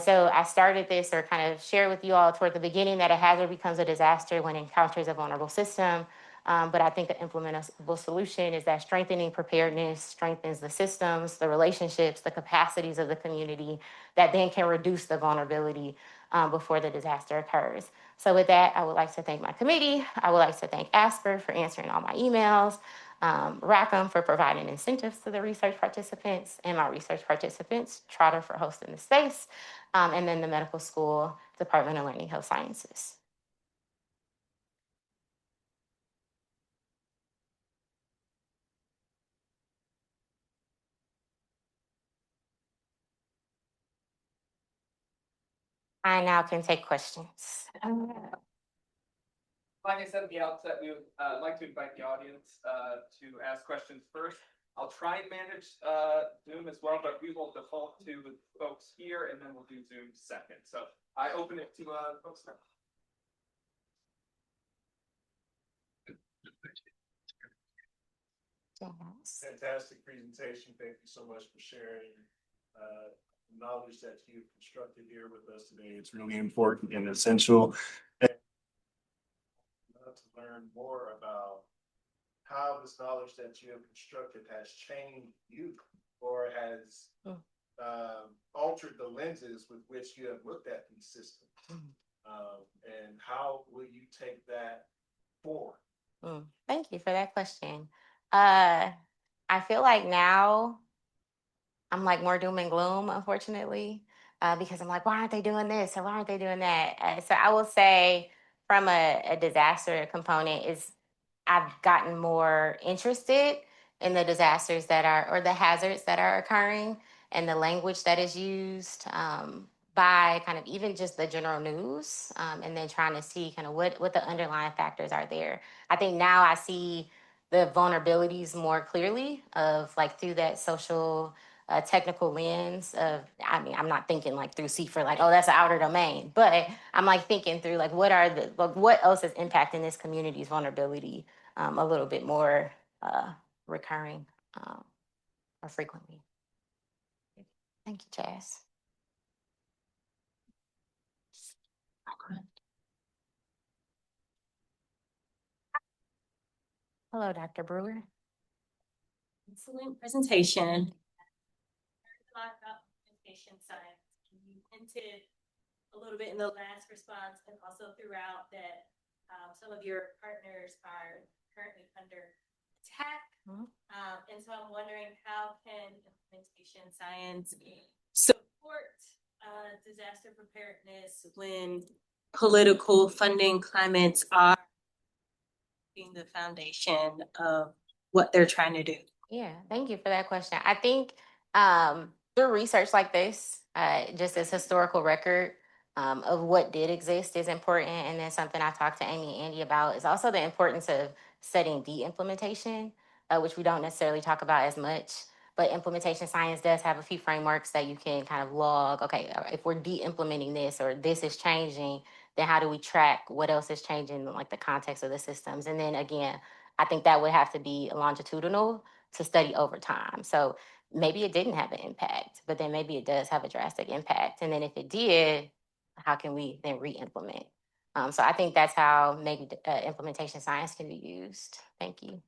So I started this, or kind of shared with you all toward the beginning, that a hazard becomes a disaster when it encounters a vulnerable system. But I think an implementable solution is that strengthening preparedness strengthens the systems, the relationships, the capacities of the community that then can reduce the vulnerability before the disaster occurs. So with that, I would like to thank my committee. I would like to thank Asper for answering all my emails, Rackham for providing incentives to the research participants, and my research participants, Trotter for hosting the space, and then the medical school, Department of Learning Health Sciences. I now can take questions.
Like I said at the outset, we would like to invite the audience to ask questions first. I'll try and manage Zoom as well, but we will default to folks here, and then we'll do Zoom second. So I open it to folks now.
Fantastic presentation. Thank you so much for sharing knowledge that you've constructed here with us today. It's really important and essential. And I'd love to learn more about how this knowledge that you have constructed has changed you, or has altered the lenses with which you have looked at these systems. And how will you take that forward?
Thank you for that question. I feel like now I'm like more doom and gloom, unfortunately, because I'm like, why aren't they doing this, or why aren't they doing that? So I will say, from a disaster component, is I've gotten more interested in the disasters that are, or the hazards that are occurring, and the language that is used by kind of even just the general news, and then trying to see kind of what the underlying factors are there. I think now I see the vulnerabilities more clearly, of like through that social technical lens of, I mean, I'm not thinking like through CFR, like, oh, that's an outer domain, but I'm like thinking through like, what else is impacting this community's vulnerability a little bit more recurring or frequently. Thank you, Jazz. Hello, Dr. Brewer.
Excellent presentation. Learned a lot about implementation science. You hinted a little bit in the last response, and also throughout, that some of your partners are currently under attack. And so I'm wondering, how can implementation science support disaster preparedness when political funding climates are being the foundation of what they're trying to do?
Yeah, thank you for that question. I think through research like this, just as historical record of what did exist is important. And then something I've talked to Amy and Andy about is also the importance of studying de-implementation, which we don't necessarily talk about as much. But implementation science does have a few frameworks that you can kind of log. Okay, if we're de-implementing this, or this is changing, then how do we track what else is changing in like the context of the systems? And then again, I think that would have to be longitudinal to study over time. So maybe it didn't have an impact, but then maybe it does have a drastic impact. And then if it did, how can we then re-implement? So I think that's how maybe implementation science can be used. Thank you.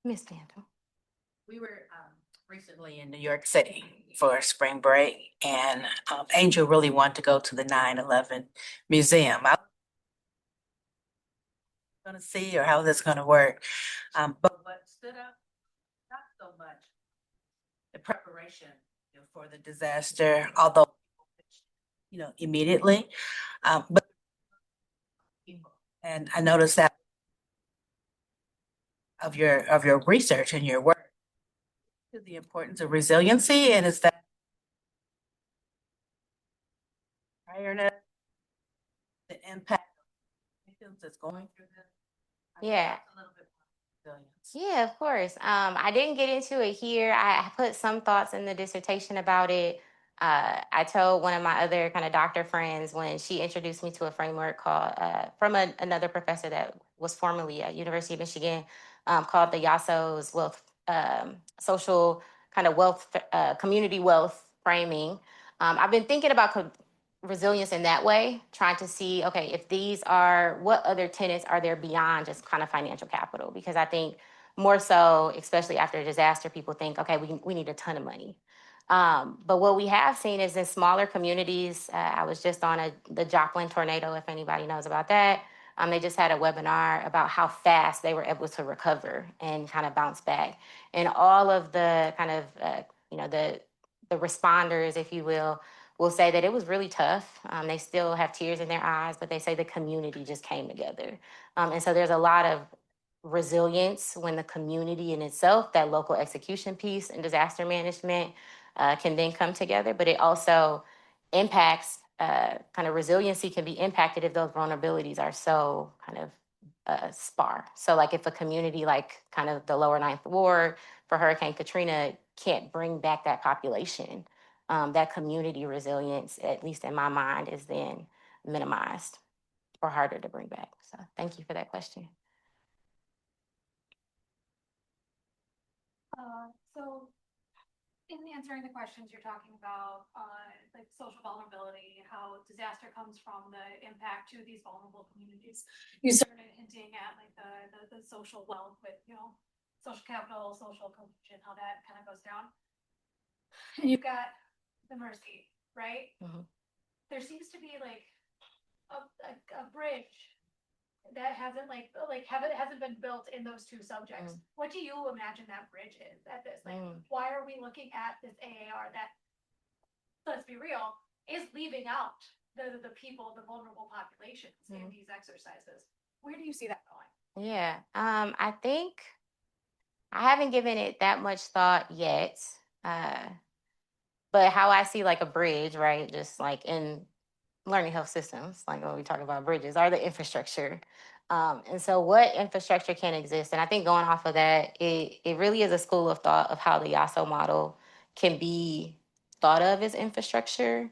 Ms. Stanton.
We were recently in New York City for spring break, and Angel really wanted to go to the 9/11 museum. I'm going to see or how this going to work. But what stood out, not so much the preparation, for the disaster, although, immediately, but and I noticed that of your research and your work to the importance of resiliency, and is that tiredness, the impact of victims that's going through this?
Yeah.
A little bit more resilience.
Yeah, of course. I didn't get into it here. I put some thoughts in the dissertation about it. I told one of my other kind of doctor friends when she introduced me to a framework called from another professor that was formerly at University of Michigan, called the YASO's wealth social kind of wealth community wealth framing. I've been thinking about resilience in that way, trying to see, okay, if these are, what other tenets are there beyond just kind of financial capital? Because I think more so, especially after a disaster, people think, okay, we need a ton of money. But what we have seen is in smaller communities, I was just on the Joplin tornado, if anybody knows about that. They just had a webinar about how fast they were able to recover and kind of bounce back. And all of the kind of, the responders, if you will say that it was really tough. They still have tears in their eyes, but they say the community just came together. And so there's a lot of resilience when the community in itself, that local execution piece and disaster management can then come together, but it also impacts kind of resiliency can be impacted if those vulnerabilities are so kind of spar. So like if a community like kind of the lower Ninth Ward for Hurricane Katrina can't bring back that population, that community resilience, at least in my mind, is then minimized or harder to bring back. So thank you for that question.
So in answering the questions, you're talking about like social vulnerability, how disaster comes from the impact to these vulnerable communities. You started hinting at like the social wealth with, social capital, social cohesion, how that kind of goes down. And you've got the MRSE, right?
Mhm.
There seems to be like a bridge that hasn't hasn't been built in those two subjects. What do you imagine that bridge is at this? Like, why are we looking at this AAR that, let's be real, is leaving out the people, the vulnerable populations in these exercises? Where do you see that going?
Yeah, I think I haven't given it that much thought yet. But how I see like a bridge, right? Just like in learning health systems, like when we talk about bridges, are the infrastructure. And so what infrastructure can exist? And I think going off of that, it really is a school of thought of how the YASO model can be thought of as infrastructure,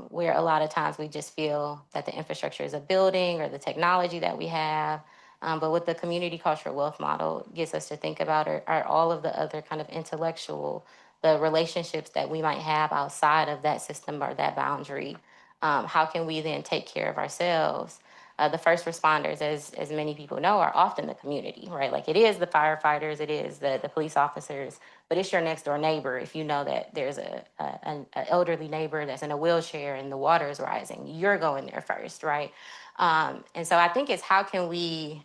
where a lot of times we just feel that the infrastructure is a building or the technology that we have. But what the community cultural wealth model gets us to think about are all of the other kind of intellectual, the relationships that we might have outside of that system or that boundary. How can we then take care of ourselves? The first responders, as many people know, are often the community, right? Like it is the firefighters, it is the police officers, but it's your next door neighbor. If you know that there's an elderly neighbor that's in a wheelchair and the water is rising, you're going there first, right? And so I think it's how can we,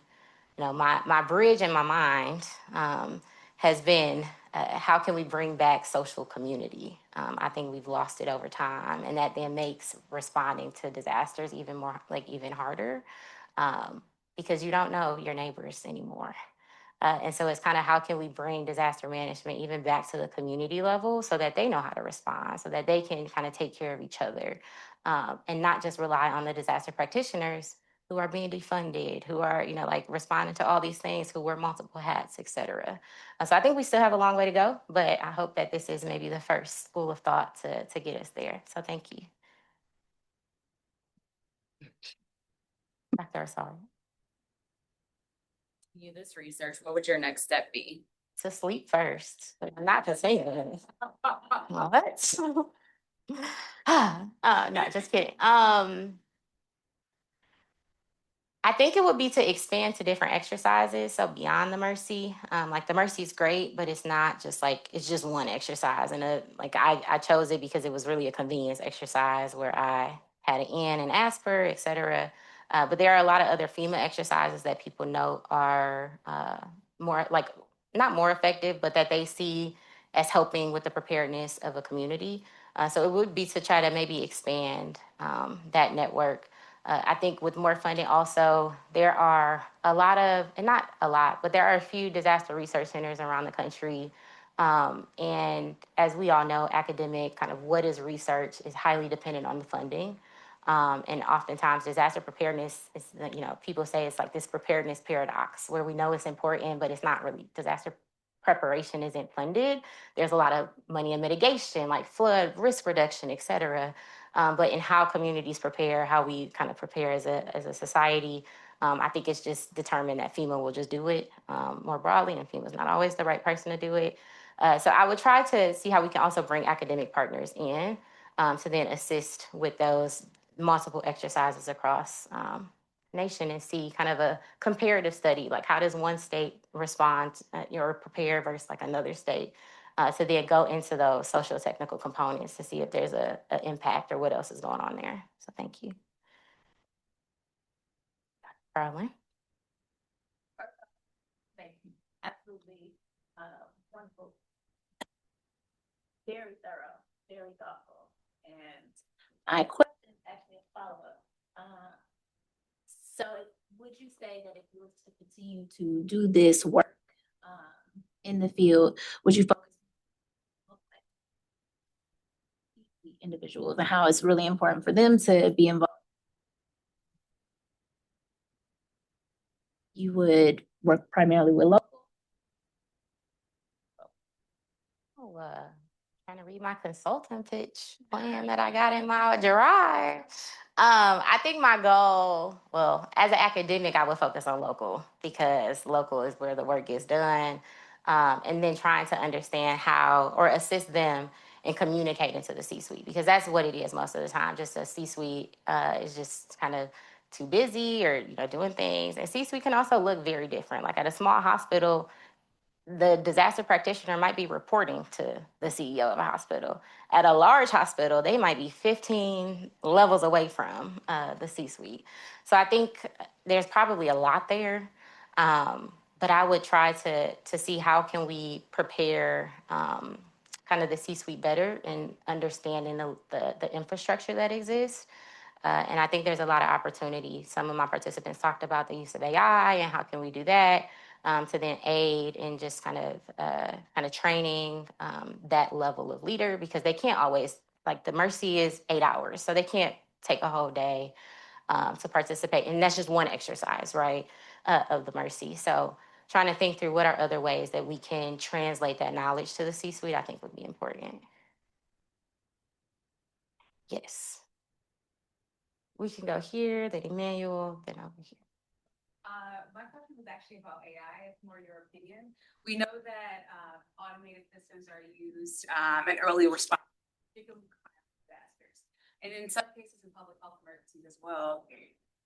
my bridge in my mind has been how can we bring back social community? I think we've lost it over time, and that then makes responding to disasters even more, even harder, because you don't know your neighbors anymore. And so it's kind of how can we bring disaster management even back to the community level so that they know how to respond, so that they can kind of take care of each other, and not just rely on the disaster practitioners who who are being defunded, who are, like responding to all these things, who wear multiple hats, et cetera. So I think we still have a long way to go, but I hope that this is maybe the first school of thought to get us there. So thank you. Dr. Asari.
You this research, what would your next step be?
To sleep first, not to say that. What? No, just kidding. I think it would be to expand to different exercises. So beyond the MRSE, like the MRSE is great, but it's not just like, it's just one exercise. And I chose it because it was really a convenience exercise where I had an N and Asper, et cetera. But there are a lot of other FEMA exercises that people know are more like, not more effective, but that they see as helping with the preparedness of a community. So it would be to try to maybe expand that network. I think with more funding also, there are a lot of, and not a lot, but there are a few disaster research centers around the country. And as we all know, academic kind of what is research is highly dependent on the funding. And oftentimes disaster preparedness is, people say it's like this preparedness paradox where we know it's important, but it's not really. Disaster preparation isn't funded. There's a lot of money in mitigation, like flood, risk reduction, et cetera. But in how communities prepare, how we kind of prepare as a society, I think it's just determined that FEMA will just do it more broadly, and FEMA's not always the right person to do it. So I would try to see how we can also bring academic partners in to then assist with those multiple exercises across nation and see kind of a comparative study, like how does one state respond or prepare versus like another state. To then go into those social technical components to see if there's an impact or what else is going on there. So thank you. Carolyn?
Thank you. Absolutely wonderful. Very thorough, very thoughtful. And my question is actually a follow-up. So would you say that if you were to continue to do this work in the field, would you focus on individuals and how it's really important for them to be involved? You would work primarily with local?
Oh, trying to read my consultant pitch plan that I got in my drawer. I think my goal, well, as an academic, I would focus on local because local is where the work gets done. And then trying to understand how or assist them in communicating to the C-suite because that's what it is most of the time. Just a C-suite is just kind of too busy or doing things. And C-suite can also look very different. Like at a small hospital, the disaster practitioner might be reporting to the CEO of a hospital. At a large hospital, they might be 15 levels away from the C-suite. So I think there's probably a lot there, but I would try to see how can we prepare kind of the C-suite better in understanding the infrastructure that exists. And I think there's a lot of opportunity. Some of my participants talked about the use of AI and how can we do that. To then aid in just kind of training that level of leader because they can't always, like the MRSE is 8 hours, so they can't take a whole day to participate. And that's just one exercise, right, of the MRSE. So trying to think through what are other ways that we can translate that knowledge to the C-suite, I think would be important. Yes. We can go here, then Emmanuel, then over here.
My question was actually about AI. It's more your opinion. We know that automated systems are used in early response, particularly disasters, and in some cases in public health emergencies as well.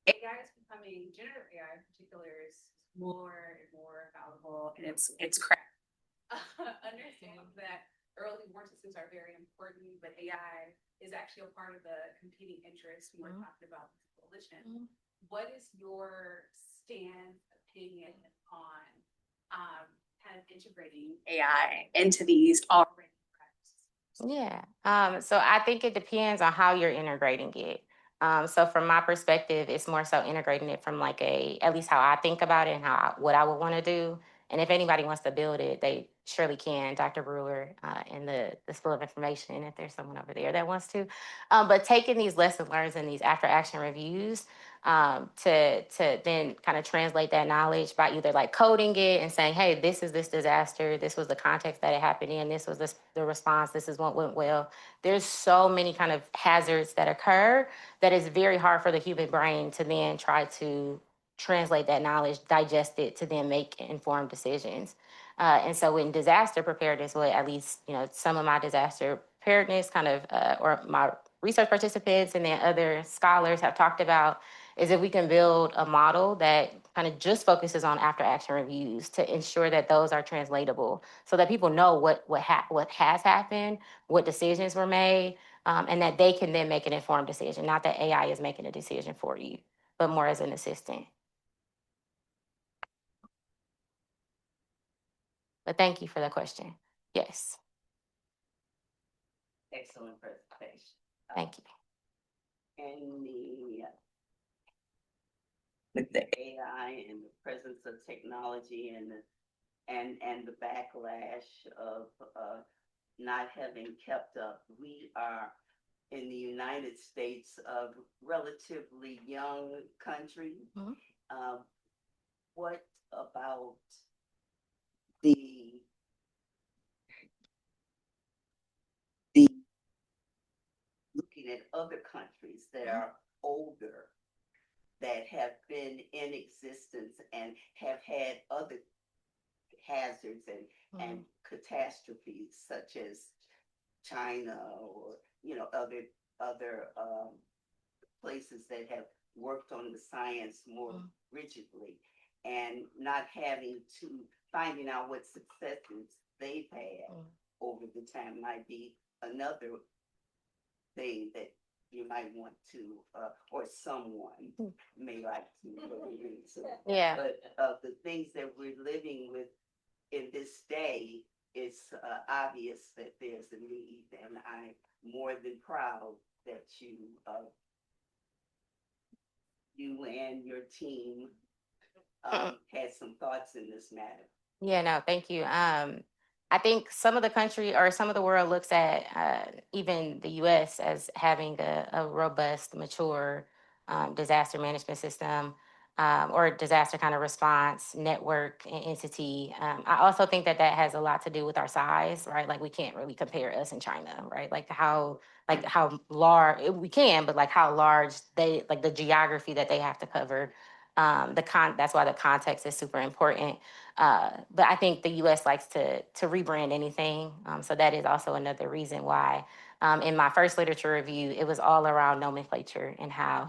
AI is becoming, generative AI in particular, is more and more valuable, and it's crap. Understand that early warning systems are very important, but AI is actually a part of the competing interests we were talking about with the coalition. What is your stance, opinion on kind of integrating AI into these already practices?
Yeah. So I think it depends on how you're integrating it. So from my perspective, it's more so integrating it from like at least how I think about it and what I would want to do And if anybody wants to build it, they surely can. Dr. Brewer in the School of Information, if there's someone over there that wants to. But taking these lessons learned and these after action reviews to then kind of translate that knowledge by either like coding it and saying, hey, this is this disaster, this was the context that it happened in, this was the response, this is what went well. There's so many kind of hazards that occur that it's very hard for the human brain to then try to translate that knowledge, digest it, to then make informed decisions. And so in disaster preparedness, what at least, some of my disaster preparedness kind of, or my research participants and then other scholars have talked about, is if we can build a model that kind of just focuses on after action reviews to ensure that those are translatable so that people know what has happened, what decisions were made, and that they can then make an informed decision, not that AI is making a decision for you, but more as an assistant. But thank you for the question. Yes,
Excellent presentation.
thank you.
And with the AI and the presence of technology and the backlash of not having kept up, we are in the United States a relatively young country.
Mhm.
What about the looking at other countries that are older, that have been in existence and have had other hazards and catastrophes such as China or other places that have worked on the science more rigidly, and not having to finding out what successes they've had over the time might be another thing that you might want to, or someone may like to look into.
Yeah.
But of the things that we're living with in this day, it's obvious that there's a need, and I'm more than proud that you and your team had some thoughts in this matter.
Yeah, no, thank you. I think some of the country or some of the world looks at even the US as having a robust, mature disaster management system or disaster kind of response network and entity. I also think that has a lot to do with our size, right? Like we can't really compare us and China, right? Like how large we can, but like how large they, like the geography that they have to cover. That's why the context is super important. But I think the U.S. likes to rebrand anything. So that is also another reason why in my first literature review, it was all around nomenclature and how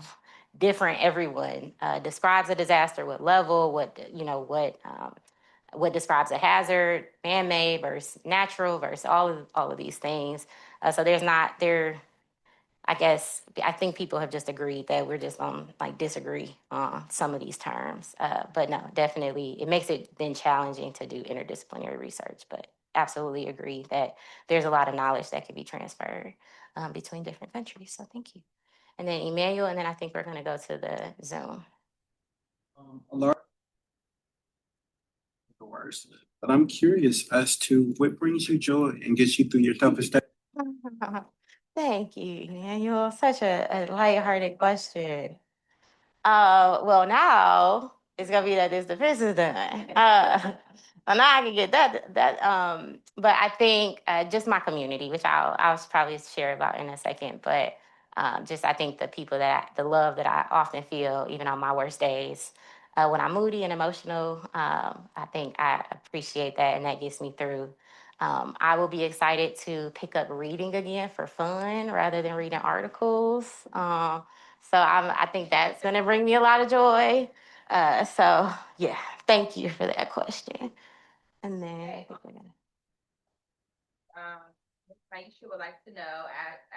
different everyone describes a disaster, what level, what describes a hazard, man-made versus natural versus all of these things. So I think people have just agreed that we're just disagree on some of these terms. But no, definitely, it makes it then challenging to do interdisciplinary research. But absolutely agree that there's a lot of knowledge that can be transferred between different countries. So thank you. And then Emmanuel, and then I think we're going to go to the Zoom.
But I'm curious as to what brings you joy and gets you through your toughest day.
Thank you, Emmanuel. Such a lighthearted question. Well, now it's gonna be that this defense is done. Well, now I can get that. But I think just my community, which I'll probably share about in a second. But just I think the love that I often feel, even on my worst days, when I'm moody and emotional, I think I appreciate that, and that gets me through. I will be excited to pick up reading again for fun rather than reading articles. So I think that's going to bring me a lot of joy. So yeah, thank you for that question. And then
Maisha would like to know,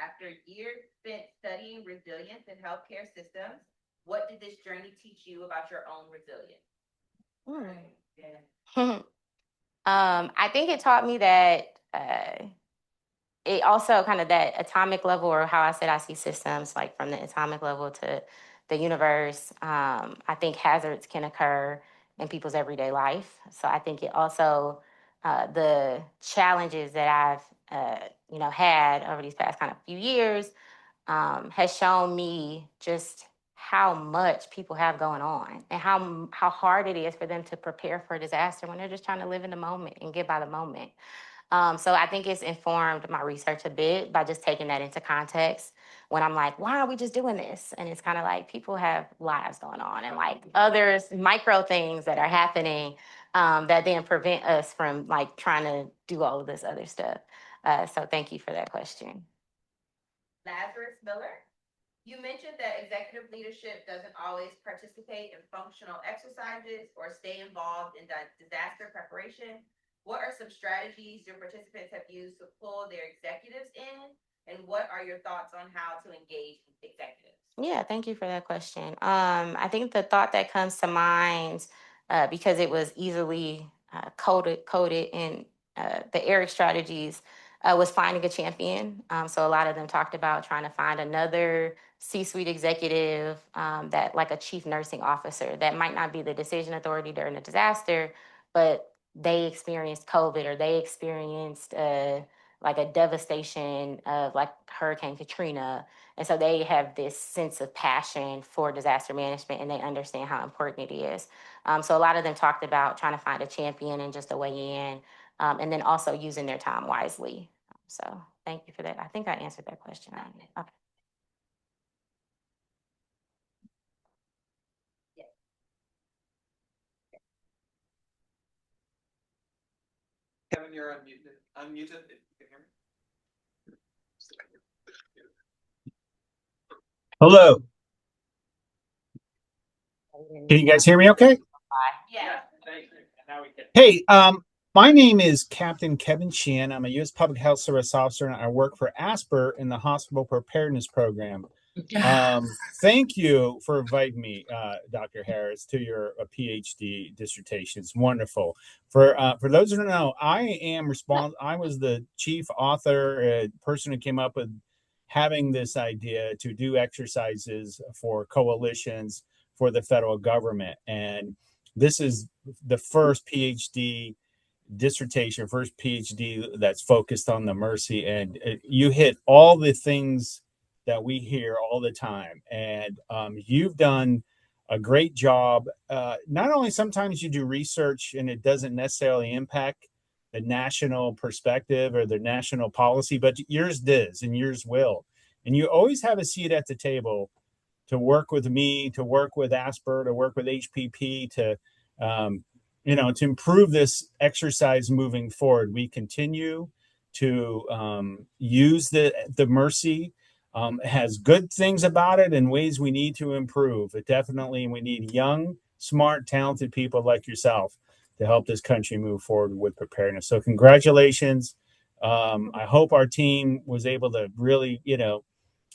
after years spent studying resilience in healthcare systems, what did this journey teach you about your own resilience?
I think it taught me that it also kind of that atomic level, or how I said I see systems, like from the atomic level to the universe. I think hazards can occur in people's everyday life. So I think it also, the challenges that I've, had over these past kind of few years, has shown me just how much people have going on and how hard it is for them to prepare for a disaster when they're just trying to live in the moment and get by the moment. So I think it's informed my research a bit by just taking that into context when I'm like, why are we just doing this? And it's kind of like people have lives going on and like others, micro things that are happening that then prevent us from like trying to do all of this other stuff. So thank you for that question.
Lazarus Miller, you mentioned that executive leadership doesn't always participate in functional exercises or stay involved in disaster preparation. What are some strategies your participants have used to pull their executives in? And what are your thoughts on how to engage executives?
Yeah, thank you for that question. I think the thought that comes to mind, because it was easily coded in the ERIC strategies, was finding a champion. So a lot of them talked about trying to find another C-suite executive, that like a chief nursing officer that might not be the decision authority during a disaster, but they experienced COVID or they experienced like a devastation of like Hurricane Katrina. And so they have this sense of passion for disaster management and they understand how important it is. So a lot of them talked about trying to find a champion and just a way in, and then also using their time wisely. So thank you for that. I think I answered that question. Okay.
Kevin, you're unmuted if you can hear me.
Hello. Can you guys hear me okay?
Yeah.
Thank you. And now we can.
Hey, my name is Captain Kevin Sheehan. I'm a U.S. Public Health Service officer, and I work for ASPR in the Hospital Preparedness Program. Thank you for inviting me, Dr. Harris, to your PhD dissertation. It's wonderful. For those who don't know, I was the chief author, person who came up with having this idea to do exercises for coalitions for the federal government, and this is the first PhD dissertation, first PhD that's focused on the MRSE, and you hit all the things that we hear all the time, and you've done a great job. Not only sometimes you do research and it doesn't necessarily impact the national perspective or the national policy, but yours does and yours will, and you always have a seat at the table to work with me, to work with ASPR, to work with HPP, to to improve this exercise moving forward. We continue to use the MRSE. Has good things about it and ways we need to improve. It definitely, we need young, smart, talented people like yourself to help this country move forward with preparedness. So congratulations. I hope our team was able to really,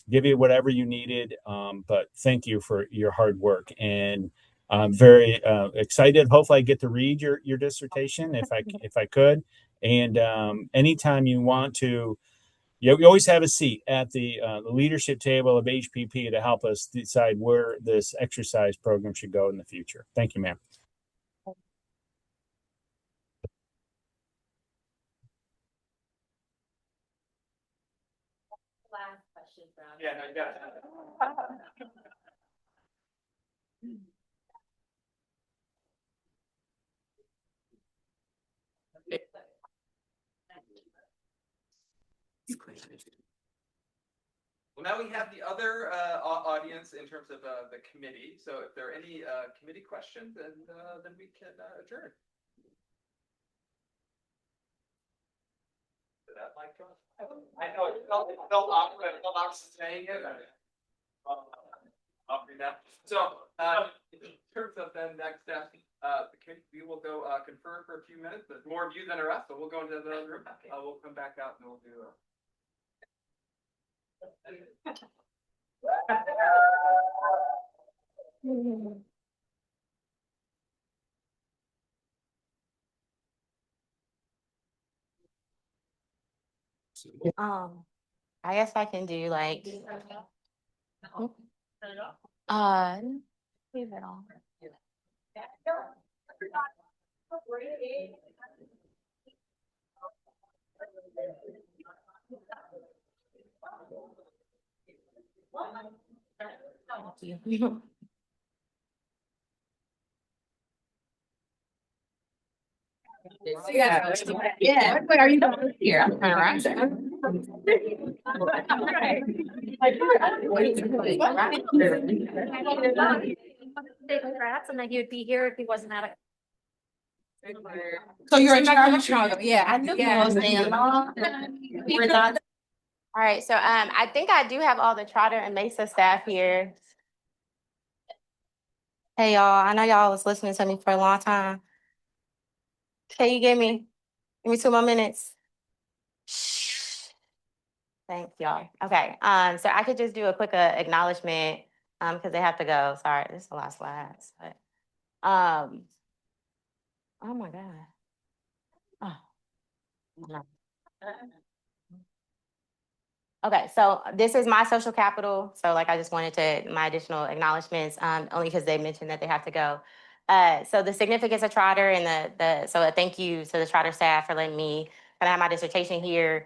give you whatever you needed. But thank you for your hard work. And I'm very excited. Hopefully I get to read your dissertation if I could. And anytime you want to, we always have a seat at the leadership table of HPP to help us decide where this exercise program should go in the future. Thank you, ma'am.
Last question from.
Yeah, no, you got it. Well, now we have the other audience in terms of the committee. So if there are any committee questions, then we can adjourn. Did that mic go? I know it felt awkward. I felt awkward saying it. So in terms of the next step, we will go confer for a few minutes. There's more of you than are us, so we'll go into the other room. We'll come back out and we'll do.
I guess I can do like leave it on. Thank you.
Yeah. Yeah. What are you doing here? I'm around.
Congrats, and then he would be here if he wasn't at a.
So you're in Chicago? Yeah, I knew
you were staying
long.
We're not. All right, so I think I do have all the Trotter and Mesa staff here. Hey y'all, I know y'all was listening to me for a long time. Can you give me 2 more minutes? Shh. Thanks, y'all. Okay, so I could just do a quick acknowledgement, because they have to go. Sorry, this is a lot of slides, but oh my God. Oh, no. Okay, so this is my social capital. So like, I just wanted to, my additional acknowledgements, only because they mentioned that they have to go. So the significance of Trotter and so a thank you to the Trotter staff for letting me kind of have my dissertation here.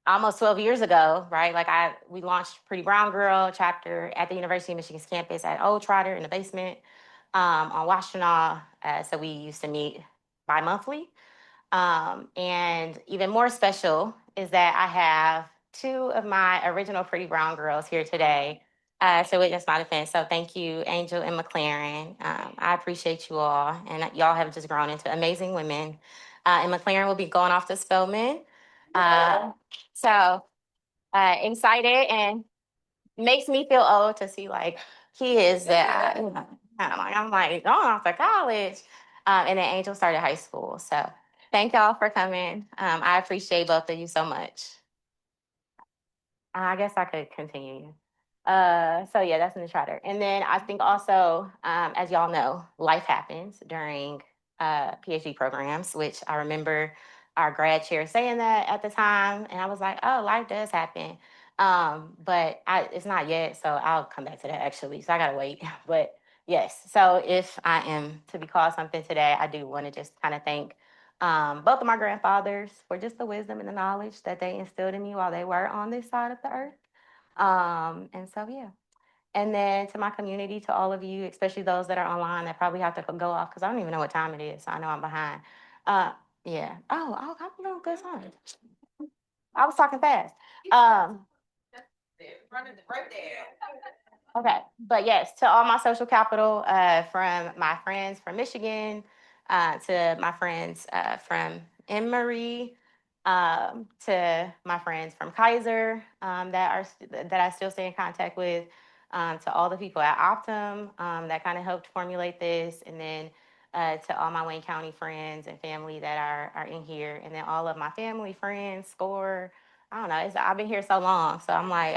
Almost 12 years ago, right? Like we launched Pretty Brown Girl chapter at the University of Michigan's campus at Old Trotter in the basement, on Washtenaw. So we used to meet bi-monthly. And even more special is that I have 2 of my original Pretty Brown Girls here today to witness my defense. So thank you, Angel and McLaren. I appreciate you all, and y'all have just grown into amazing women. And McLaren will be going off to Spelman. So excited, and makes me feel old to see like kids that I'm like going off to college. And then Angel started high school. So thank y'all for coming. I appreciate both of you so much. I guess I could continue. So yeah, that's in the Trotter. And then I think also, as y'all know, life happens during PhD programs, which I remember our grad chair saying that at the time. And I was like, oh, life does happen. But it's not yet. So I'll come back to that actually. So I gotta wait. But yes, so if I am to be called something today, I do want to just kind of thank both of my grandfathers for just the wisdom and the knowledge that they instilled in me while they were on this side of the earth. And so, yeah. And then to my community, to all of you, especially those that are online that probably have to go off because I don't even know what time it is. So I know I'm behind. Yeah. Oh, I'm doing good time. I was talking fast.
Running right there.
Okay, but yes, to all my social capital, from my friends from Michigan, to my friends from MRSE, to my friends from Kaiser, that I still stay in contact with, to all the people at Optum that kind of helped formulate this, and then to all my Wayne County friends and family that are in here, and then all of my family, friends, SCORE. I don't know. I've been here so long, so I'm like,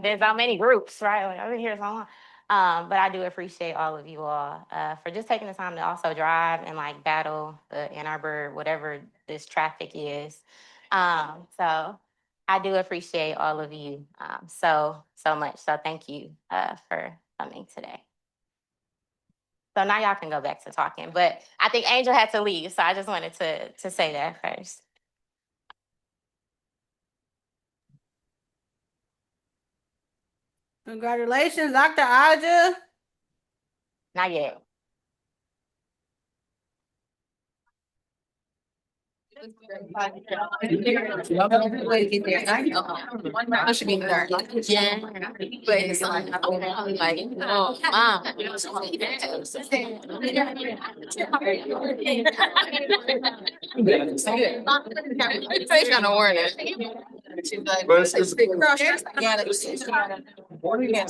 there's so many groups, right? Like, I've been here so long. But I do appreciate all of you all for just taking the time to also drive and like battle the Ann Arbor, whatever this traffic is. So I do appreciate all of you so much. So thank you for coming today. So now y'all can go back to talking, but I think Angel had to leave, so I just wanted to say that first.
Congratulations, Dr. Azia.
Not yet.
Way to get there. I know. I should be there. Yeah. But it's like, oh, mom. Face kind of worn it. She's like,
We got to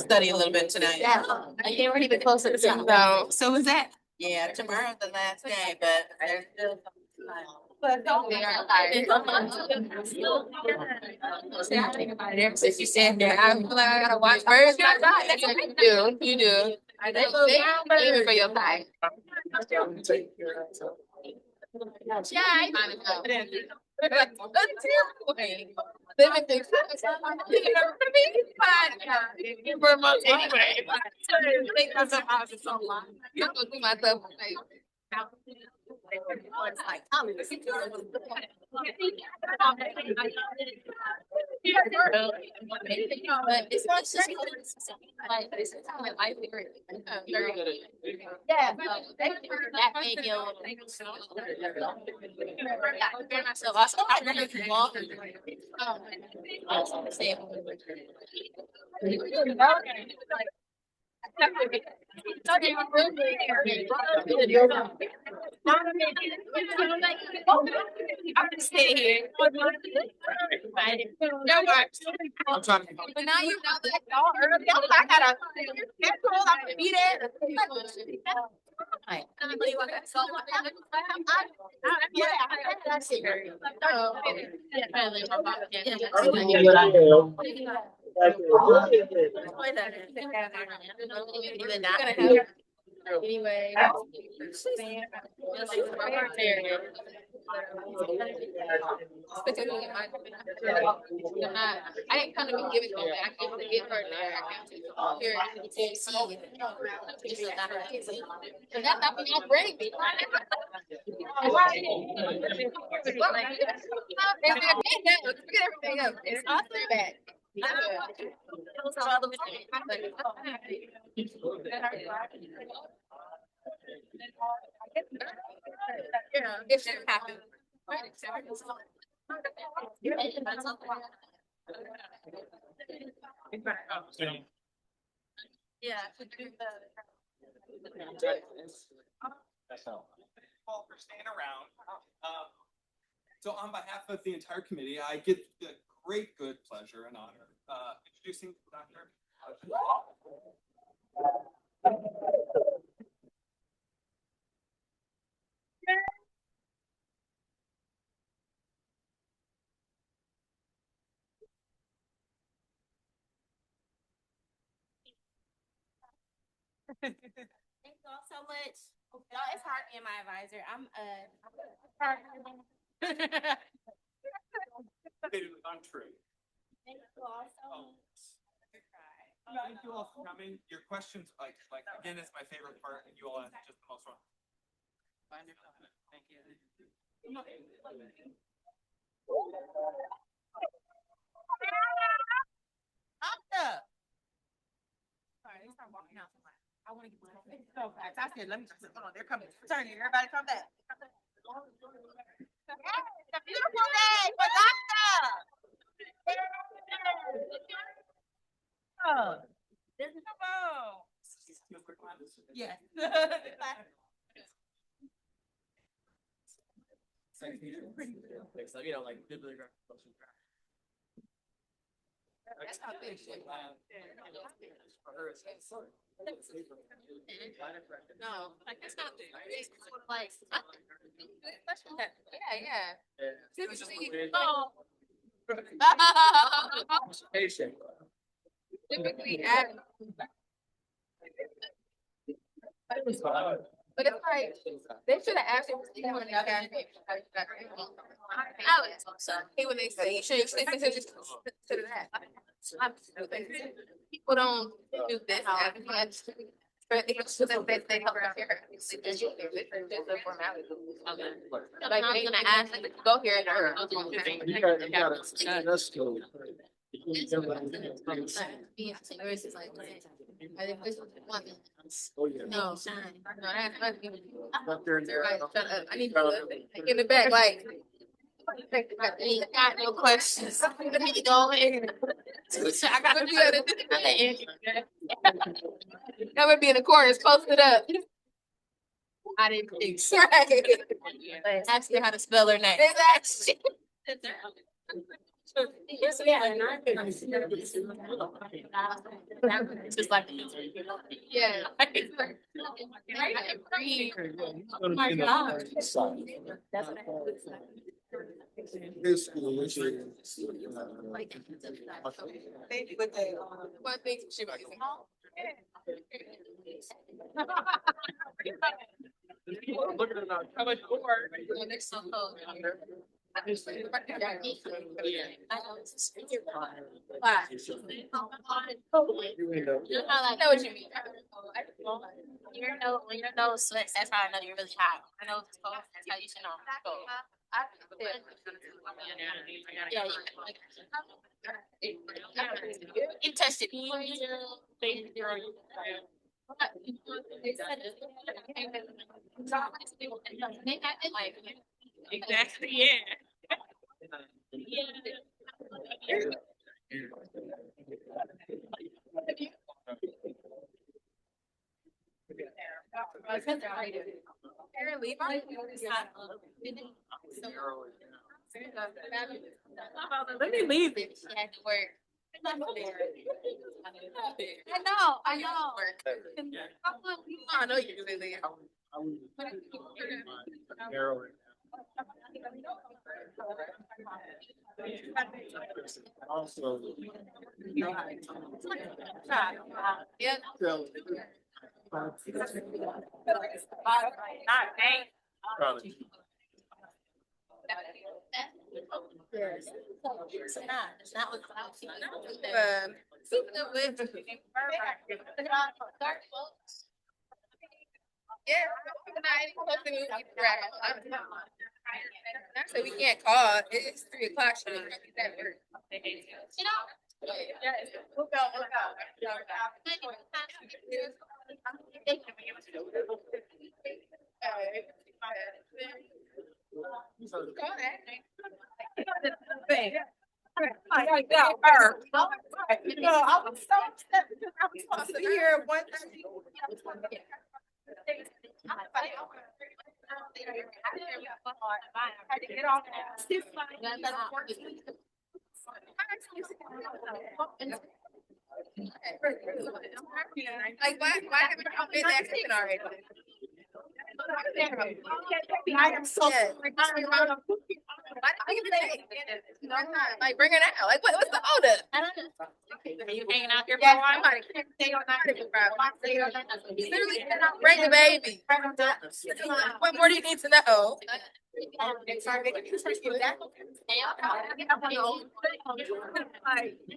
study a little bit tonight.
I can't really be closer to time.
So is that? Yeah, tomorrow's the last day, but there's still
If you stand there, I feel like I gotta watch birds. That's what you do. You do. They aim for your back. Yeah. Living things. For a month anyway. Make myself out of so long. I'm gonna do myself. It's like, but it's not just like this is how my life is. Yeah, that made you. I prepare myself. Also, I remember the law. I'm just stay here. I'm trying to. But now you know that all early. I gotta. I'm gonna be there. Anyway. I didn't kind of be giving them back. I didn't give her there. Here at HCC. And that's not being great. Forget everything else. It's not so bad. Yeah, it should happen. Yeah.
All for staying around. So on behalf of the entire committee, I get the great good pleasure and honor introducing Dr.
Thank you all so much. Y'all, it's hard being my advisor. I'm
untrue.
Thank you all so much.
Thank you all for coming. Your questions, like again, it's my favorite part, and you all ask just the most one. Thank you.
Sorry, they start walking out. I want to get so fast. I said, let me just hold on. They're coming. Turn here. Everybody come back. It's a beautiful day for Doctor. Oh, this is yes.
You know, like bibliographical.
That's not big shit. No, like it's not big. It's like, oh. Typically, but it's like they should have asked him when they got Alex. Hey, when they say you should consider that. People don't do this as much. But it's just the best thing around here. It's just a formality. Like I'm gonna ask them to go here and no, I need to get in the back, like, I got no questions. Let me go in. I gotta be at the that would be in the corners, posted up. I didn't think so. Right. Ask her how to spell her name. Exactly. Just like yeah. I agree. Oh my God. That's what I
His school, which is,
Maybe with the one thing she might
Look at it now. How much more?
next song. I know what you mean. When your nose sweats, that's how I know you're really hot. I know it's cold, that's how you should know. It's cold. Yeah, you touched it. Exactly, yeah. Let me leave it. She had to work. I know. I know you really leave.
Also.
Yeah. It's not what so we can't call. It's 3:00. So we can't be that work. You know? We'll go. I was so upset because I was supposed to be here at 1:30. I had to get off. Like, why haven't you been that second already? I am so sorry. Like, bring it out. Like, what's the order? I don't know. Are you hanging out here for a while? Literally, bring the baby. What more do you need to know?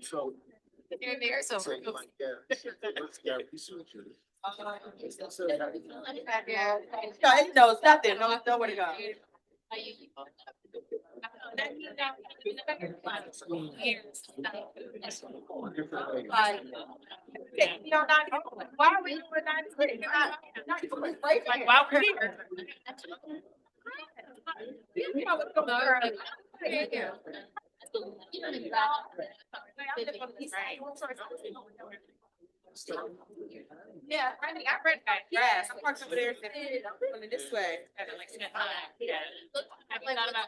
So.
There's some.
He knows nothing, knows nowhere to go. Why are we doing 93? Like, why are we here? Yeah, I think I read that. Yes, I'm parked over there. I'm going this way. Yeah. I thought about